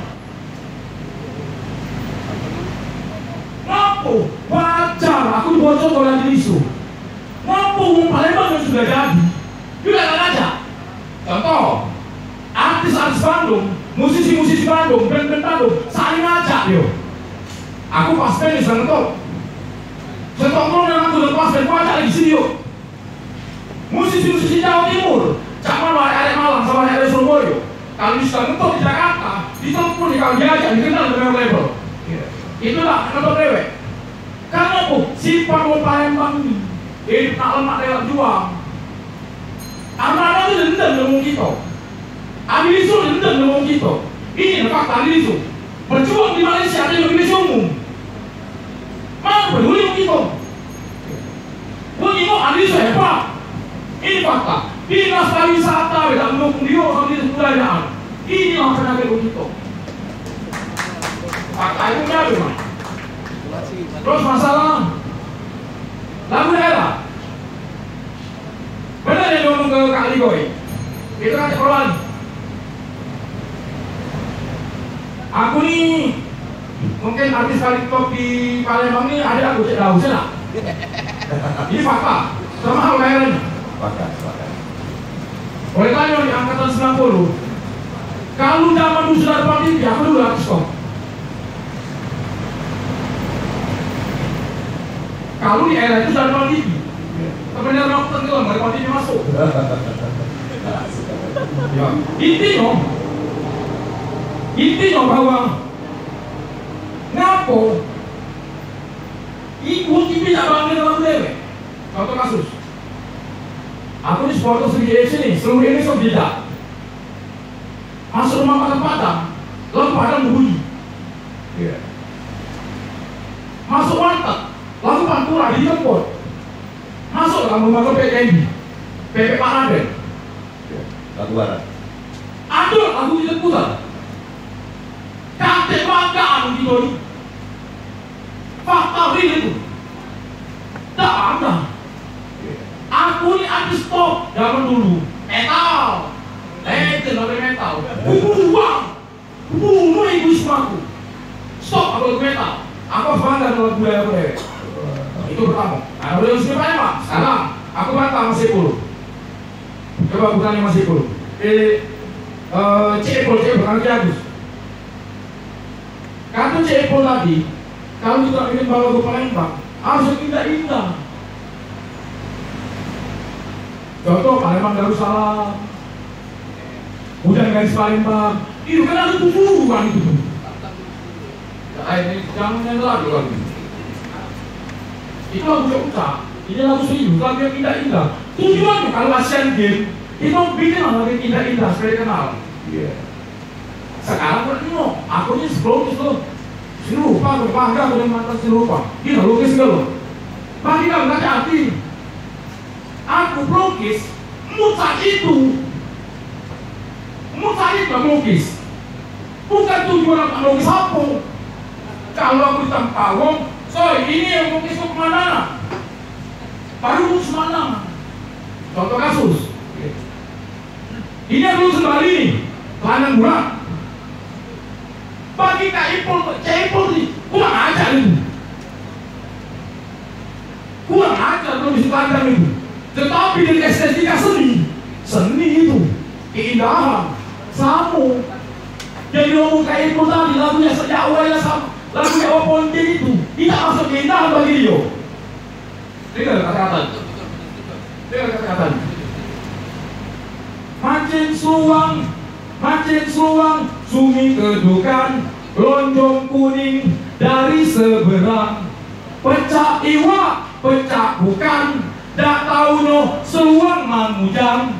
Ngapo? Wajar, aku bocor oleh isu. Ngapo umum Palembang yang sudah jadi? Juga akan ajak. Contoh, artis-artis Bandung, musisi-musisi Bandung, band-band Bandung, saling ngajak yo. Aku pas band bisa ngetok. Setongkrong dengan aku dan pas band, aku ajak lagi sini yuk. Musisi-musisi Jawa Timur, zaman arek Malang sama arek Surabaya. Kalau bisa ngetok di Jakarta, ditelepon di kalau diajak, dikenal dengan label. Itulah ngetok dewek. Karena apa? Sifat orang Palembang ini, hidup tak lemak lewat juang. Anak-anak itu dendam dengan kita. Adi Lisu dendam dengan kita. Ini fakta Adi Lisu. Berjuang di Malaysia ada yang Indonesia umum. Mana peduli dengan kita? Begini Adi Lisu hebat. Ini fakta. Dinas pariwisata tidak mendukung dia sama dinas kebudayaan. Inilah penyakit kita. Fakta itu nyadu. Terus masalah lagu daerah. Benar yang ngomong ke Kak Ligoy. Itu kan keperluan. Aku nih mungkin artis paling top di Palembang ini ada aku cek tahu saya. Ini fakta. Sama hal kayaknya. Fakta. Oleh karena di angkatan 90, kalau zaman dulu sudah depan TV, aku dulu artis kok. Kalau di era itu sudah depan TV, kebenaran aku tenggelam, depan TV masuk. Ya, intinya bahwa apa? Iku kita tidak bangga dalam dewe. Contoh kasus. Aku di supporter Seri sini, seluruh Indonesia beda. Masuk rumah makan Padang, lalu Padang berbunyi. Yeah. Masuk warteg, lalu Pantura dijemput. Masuk dalam rumah PKMB, PP Pak Raden. Lagu barat. Aduh, lagu tidak putar. Kakek banggaan gitu ini. Fakta real itu. Tak ada. Aku ini habis stop zaman dulu. Metal. Legend oleh metal. Bunuh egoisme aku. Stop aku metal. Aku bangga dengan lagu aku dewe. Itu pertama. Nah, udah usir Pak. Sekarang aku bantah Mas Ipul. Coba aku tanya Mas Ipul. Cepul nanti Agus. Kata Cepul tadi, kalau kita ingin bawa ke Palembang, harus indah-indah. Contoh Palembang Darussalam, Hujan Garis Palembang, itu kan ada tujuan itu. Ini jangan yang lagu lagi. Itu lagu Jogja, ini lagu serius, lagu yang indah-indah. Tujuannya kalau Asian Games itu bikin lagu yang indah-indah supaya dikenal. Sekarang aku ini sebelum itu lupa, aku bangga dengan mantan lupa. Ini lukis dulu. Bagi kamu nggak hati. Aku melukis, mutak itu melukis. Bukan tujuan aku melukis apa. Kalau aku di Tampawong, ini yang melukis ke mana? Baru lulus mana? Contoh kasus. Ini yang lulus kembali nih, Lanang Murah. Bagi Kak Ipul nih, kurang ajar itu. Kurang ajar kalau bisa kandang itu. Tetapi dari estetika seni itu, keindahan, samu. Jadi ngomong Kak Ipul tadi, lagunya sejak awalnya sama, lagunya Opontin itu, tidak masuk keindahan bagi dia. Dengar kata-kata. Mancing seluang, sungai kedukan, lonjong kuning dari seberang. Pecah iwa, pecah bukan, dak tahu no seluang mangujang.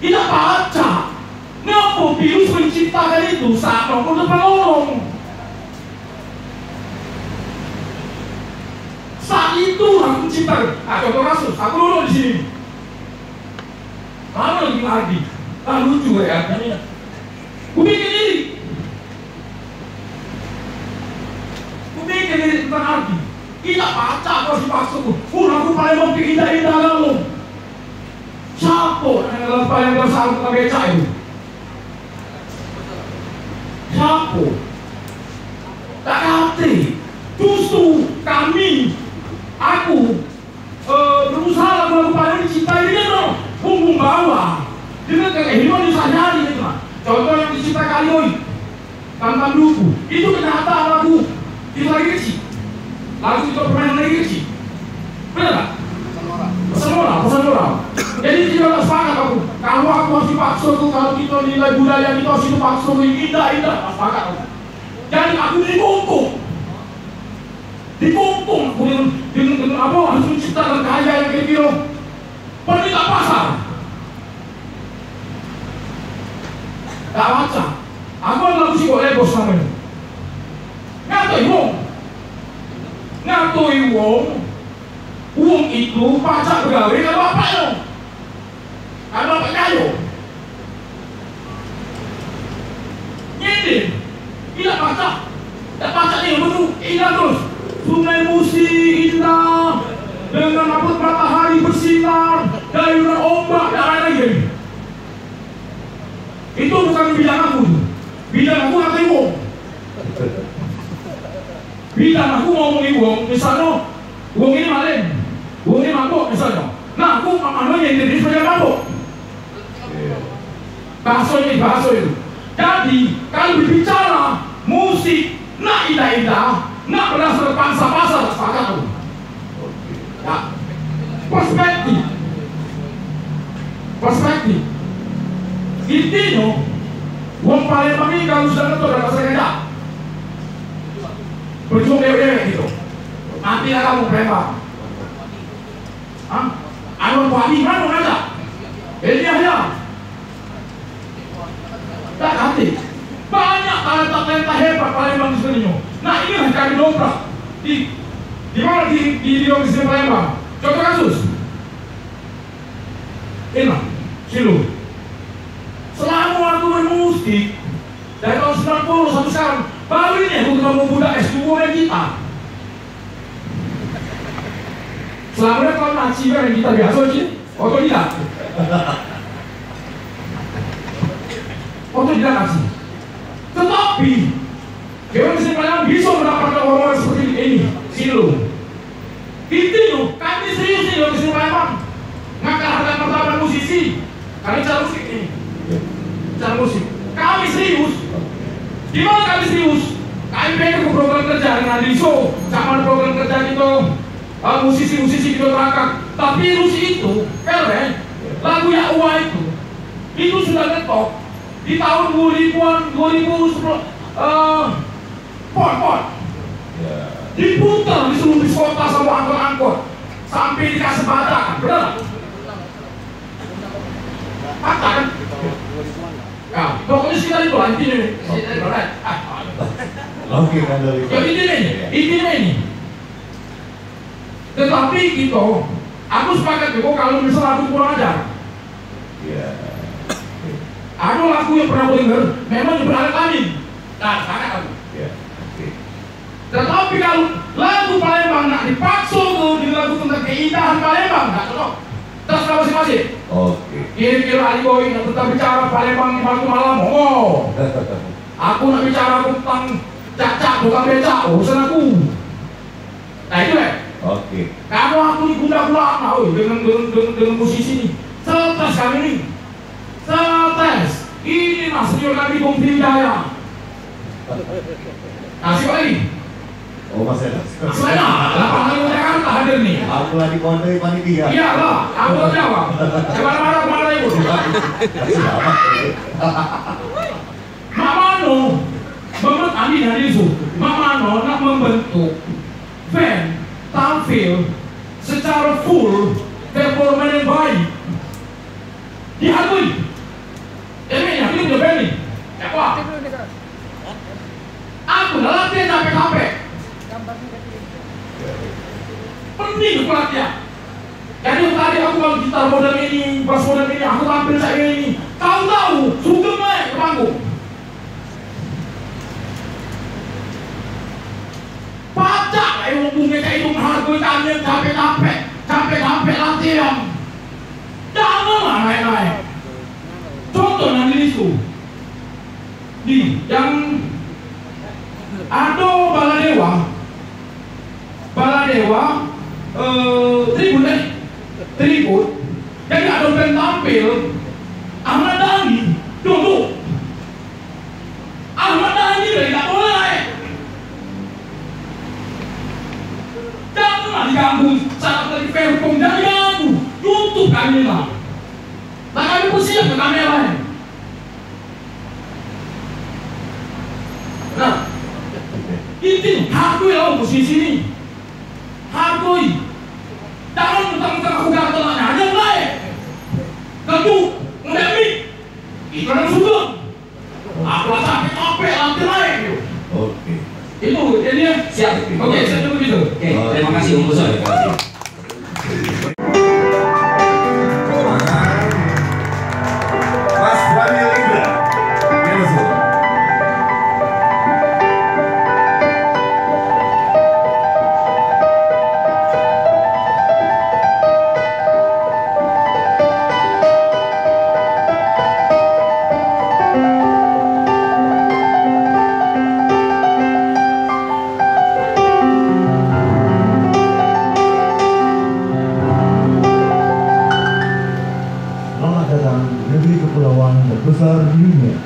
Tidak baca. Ngapa Pius menciptakan itu saat nongkrong depan lorong? Saat itu aku menciptakan. Contoh kasus, aku dulu di sini. Kamu lagi. Lucu ya katanya. Ku bikin diri tentang arti. Tidak baca kau si paksuku. Aku paling mau indah-indah kamu. Siapa yang paling bersama tentang beca itu? Siapa? Tak ngerti. Justru kami, aku berusaha paling dicintai dia dong. Punggung bawah. Dengan kehidupan di sehari itu mah. Contoh yang dicipta Kalioi, Tantan Duku, itu kenyataan lagu itu lagi kecil. Lagu itu permainan lagi kecil. Benar tak? Pesan moral. Jadi tidak sepakat aku. Kalau aku harus dipaksa tuh, kalau kita nilai budaya kita harus dipaksa indah-indah, sepakat aku. Jadi aku dikungkung aku dengan apa harus menciptakan karya yang kira-kira pendidikan pasar. Tak baca. Aku adalah psikologos namanya. Ngatoi wong itu pajak pegawai kalau apa yo? Kalau apa kayo? Nyedin. Tidak baca. Tak baca nih betul. Indah terus. Sungai Musi indah dengan apel matahari bersinar, dayunan ombak dan lain-lain. Itu bukan bidang aku. Bidang aku ngatain wong. Bidang aku ngomongin wong, misalnya wong ini maling, wong ini mabuk misalnya. Nah aku namanya ini sebagai mabuk. Bahasa itu. Jadi kalau berbicara musik, nak indah-indah, nak berdasar pangsa-pasar, sepakat aku. Ya. Perspektif. Intinya, wong Palembang ini kalau sudah nonton ada bahasa Indonesia. berjuang dewek gitu. Mati lah kamu Palembang. Anwar Wahdi mana ngajak? Dia. Tak hati. Banyak talenta hebat Palembang sebenarnya. Nah ini lah kami dobrak di mana di Universitas Palembang. Contoh kasus. Ini Silu. Selama aku bermusik dari tahun 90 sampai sekarang, baru ini aku ketemu budak S2 yang kita. Selama ini kalau ngaji kan yang kita biasa sih, otodidak. Otodidak ngaji. Tetapi Dewan Palembang bisa mendapatkan orang-orang seperti ini, Silu. Itu kami serius nih Dewan Palembang. Ngangkat harga martabat musisi. Kami cara musik ini. Cara musik. Kami serius. Di mana kami serius? Kami pengen ke program kerja dengan Diso. Zaman program kerja itu musisi-musisi itu terangkat. Tapi musik itu, keren. Lagu Yakwa itu sudah ngetop di tahun 2000-an, 2010. Pot. Diputar di seluruh kota sama angkot-angkot sampai dikasih batak, benar? Fakta kan? Ya, pokoknya sekitar itu intinya. Oke, kan dari. Ya intinya ini. Tetapi gitu, aku sepakat juga kalau misalnya aku kurang ajar. Iya. Ada lagu yang pernah dengar, memang yang berada kami. Nah, sepakat aku. Iya. Oke. Tetapi kalau lagu Palembang nak dipaksa di lagu tentang keindahan Palembang, nggak cocok. Terus masing-masing. Oke. Kira-kira Ali Boy nak tetap bicara Palembang di Batu Malam, aku nak bicara tentang cacak bukan becak, urusan aku. Nah itu Oke. Kalau aku digunda-gulana dengan posisi ini, setes kami ini, setes. Ini masih kami Bung Hidayah. Nah siapa lagi? Oh Mas Enas. Saya, lapangan Jakarta hadir nih. Aku lagi kondai panitia. Iya lah, aku jawab. Kemana-mana ibu. Mamano, menurut Andi Hadisu, Mamano nak membentuk band tampil secara full performa yang baik. Diakui. Ini udah band nih. Apa? Aku latihan capek-capek. Penting pelatihan. Jadi tadi aku kalau gitar model ini, bass model ini, aku tampil saya ini. Kau tahu, sugeng naik ke panggung. Pacak kayak ngomongnya kayak itu menghargai kalian capek-capek latihan. Janganlah naik-naik. Contoh nanti itu. Nih, yang ada Baladewa tribut jadi ada band tampil Ahmad Dhani duduk Ahmad Dhani dari tak boleh naik janganlah diganggu saat dari perform jangan diganggu YouTube kami lah nah kami pun siap ke kamera nah itu hargai lah posisi ini hargai jangan mentang-mentang aku gak telahnya hanya naik keduk ngedemi itu yang sudah aku rasa capek nanti naik Oke. itu jadinya siap oke saya tunggu gitu oke terima kasih Om Boso. Mas Daniel Indra. Negeri Kepulauan Terbesar di Dunia.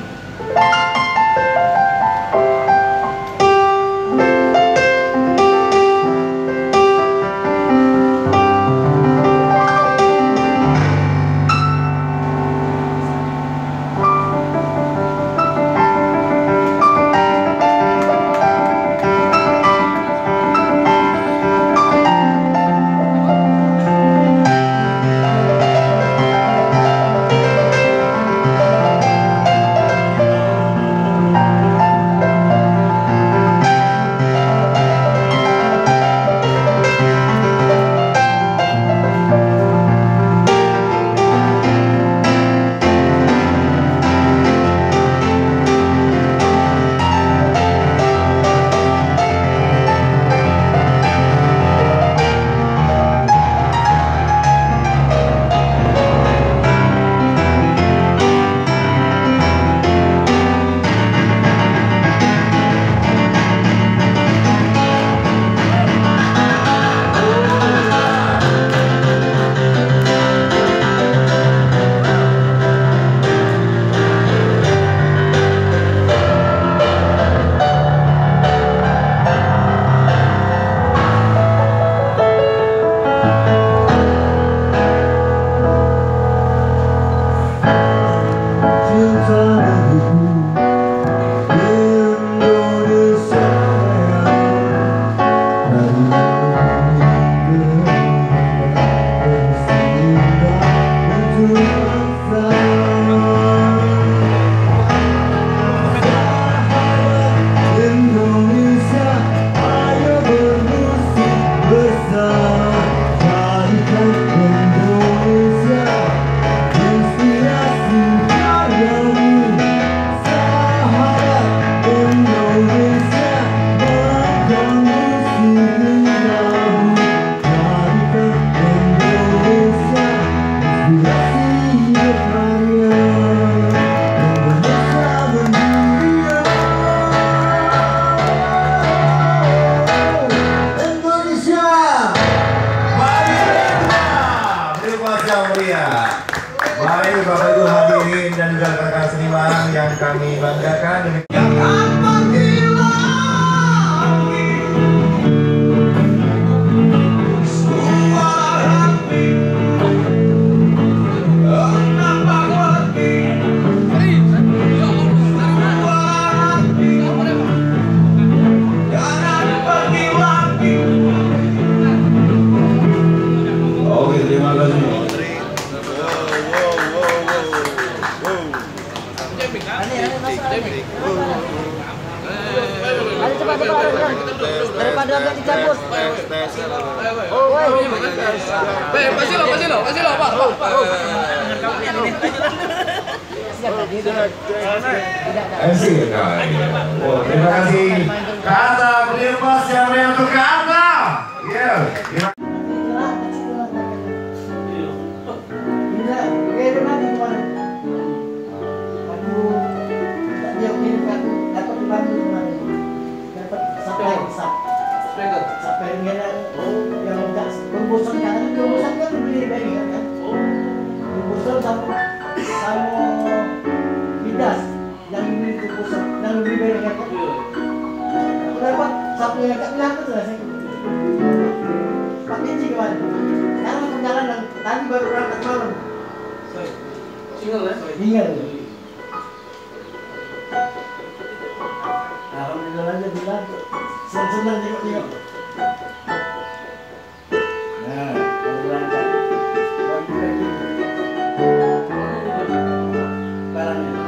Baik Bapak Ibu hadirin dan juga rekan seniman yang kami banggakan. Oke, terima kasih. Ayo cepat daripada agak dicabut. Oh, kasih lo, Pak. Terima kasih. Kata Belirbas yang untuk kata. Ya. Tadi baru berangkat malam. Single ya? Single. Alhamdulillah aja bilang senang tengok. Nah, baru berangkat. Bagi lagi. Barangnya.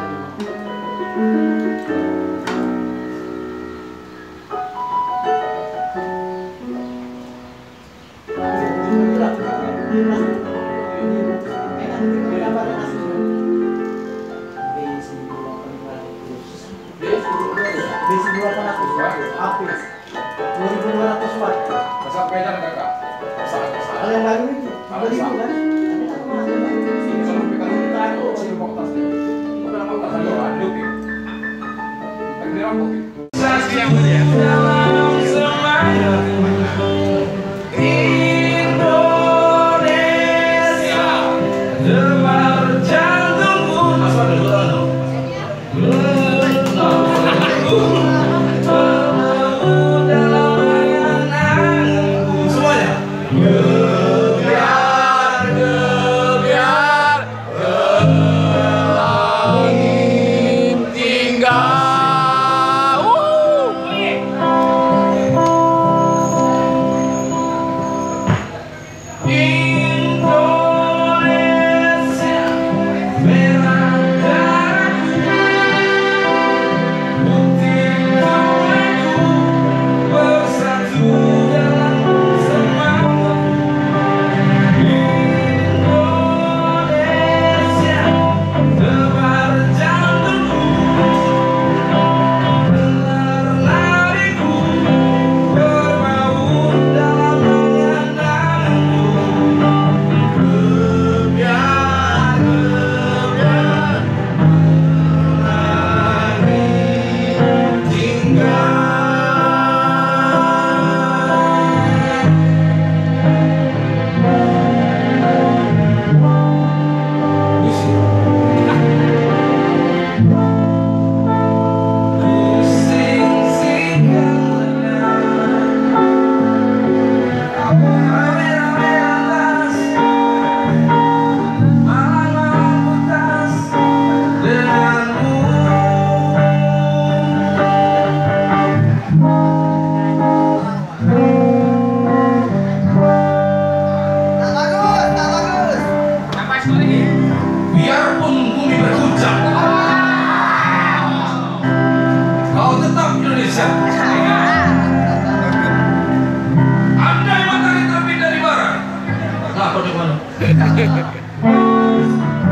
Habis 2.200 watt. Pasang pedal kakak. Kalau yang baru ini 2.000 kan? Sini kalau pegang kita itu sini potas dia. Pegang potas dia aduk. Lagi dirampok. Biarpun bumi berguncang, kau tetap Indonesia. Andai matahari terbit dari barat, Apa di mana?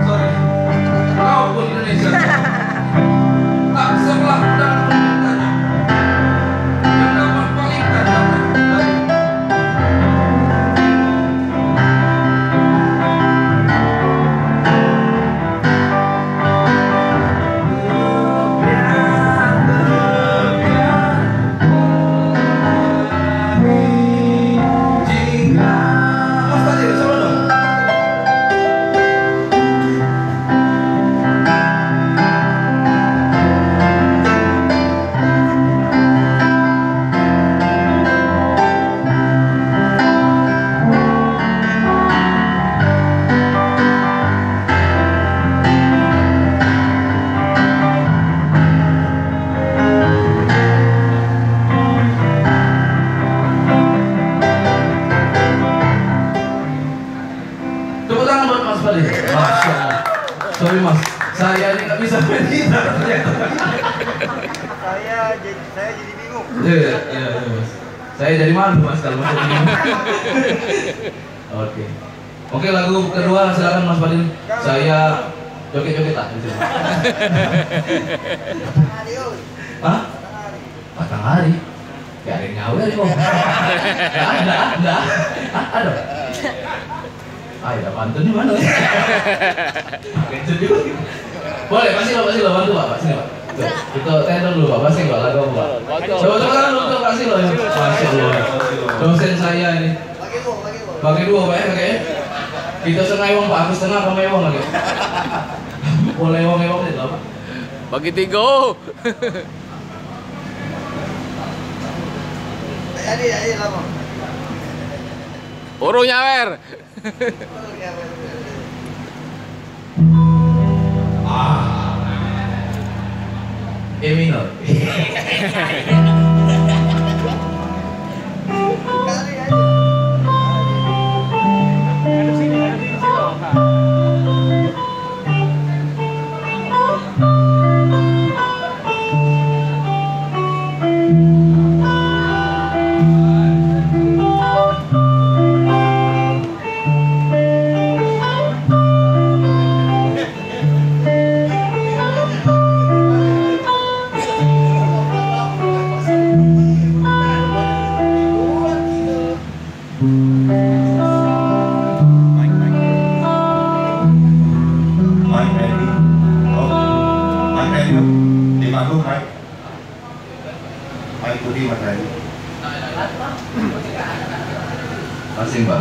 sorry, kau pun Indonesia. Tak sebelah dan pemerintahnya yang dapat palingkan dari Masya Allah. Sorry mas, saya ini nggak bisa main gitar ternyata. Saya jadi bingung. Iya mas. Saya jadi malu mas kalau masuk bingung. Oke, lagu kedua silakan Mas Fadil. Saya joget-joget lah gitu. Hah? Matahari. Gak ada yang nyawer kok. Ada. Ada. Ada pantun di mana? Boleh, pasti lo bantu Pak, sini Pak. Itu tender dulu Pak, pasti Pak lagu Pak. Coba kan untuk kasih lo. Masya Allah. Dosen saya ini. Bagi dua Pak ya, kakek. Kita setengah ewang Pak, aku setengah kamu ewang lagi. Boleh ewang itu apa? Bagi 3. Jadi lama. Urung nyawer. E minor.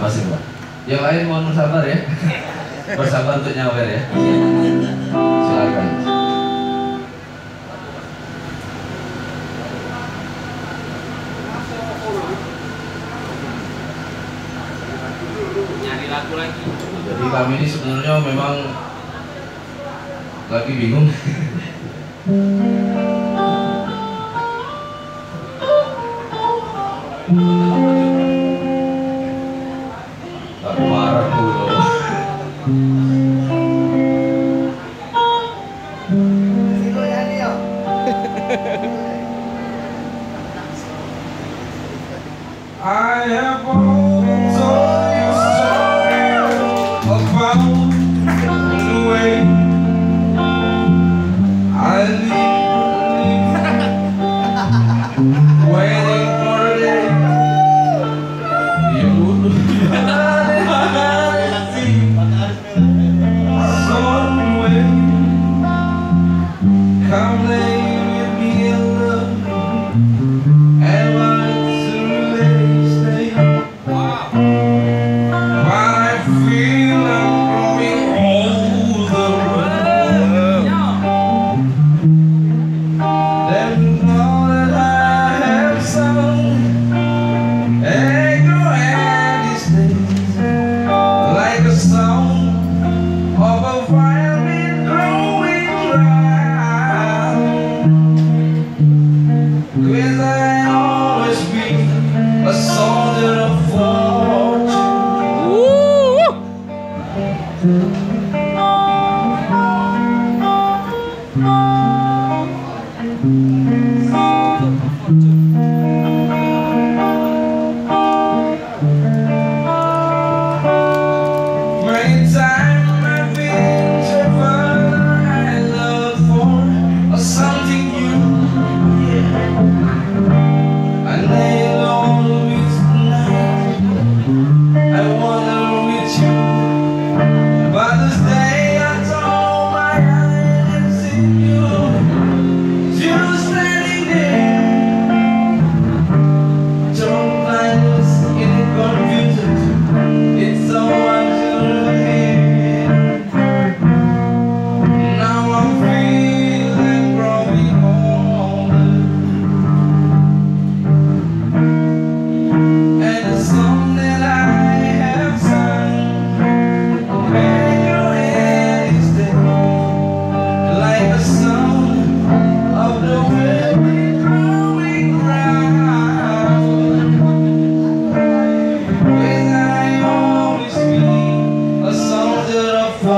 Masih Mbak. Yang lain mohon bersabar ya. Bersabar untuk nyawer ya. Silakan. Nyari lagu lagi. Jadi kami ini sebenarnya memang lagi bingung. I have always told you stories about the way I live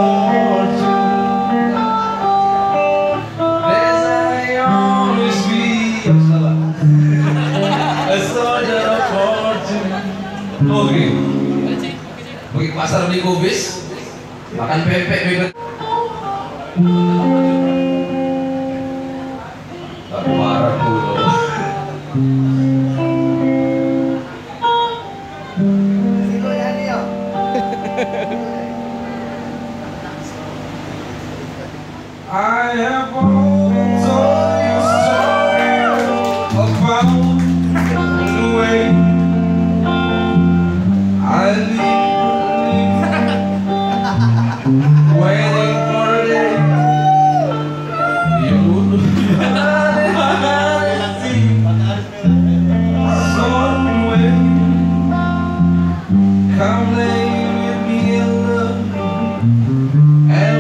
fortune. As I always be a soldier of fortune. Oke. Pergi pasar beli kubis, makan pempek bebek. Tak marah dulu. I have always told you stories about the way I live, waiting for the day you would somewhere. Come lay with me in love, and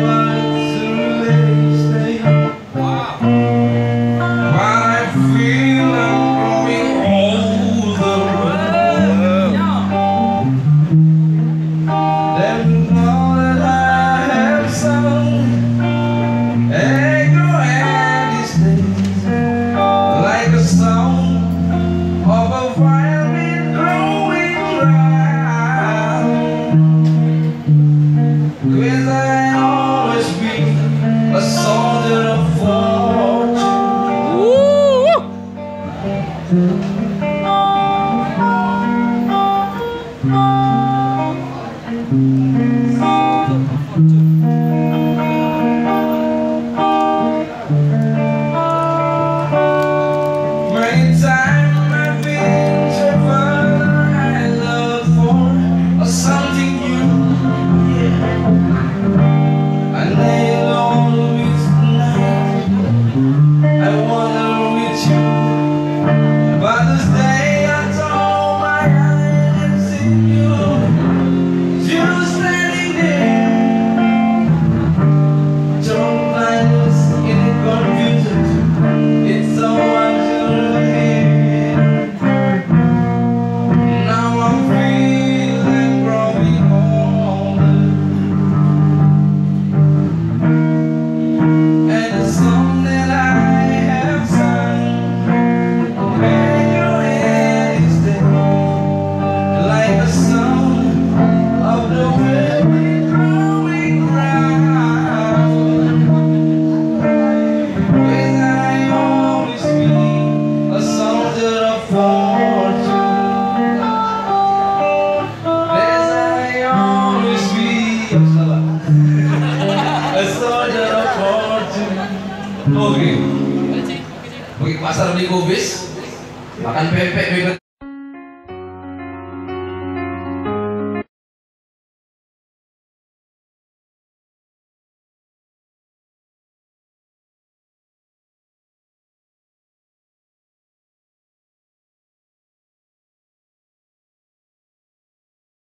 Oke. Pergi pasar beli kubis, makan pempek bebek.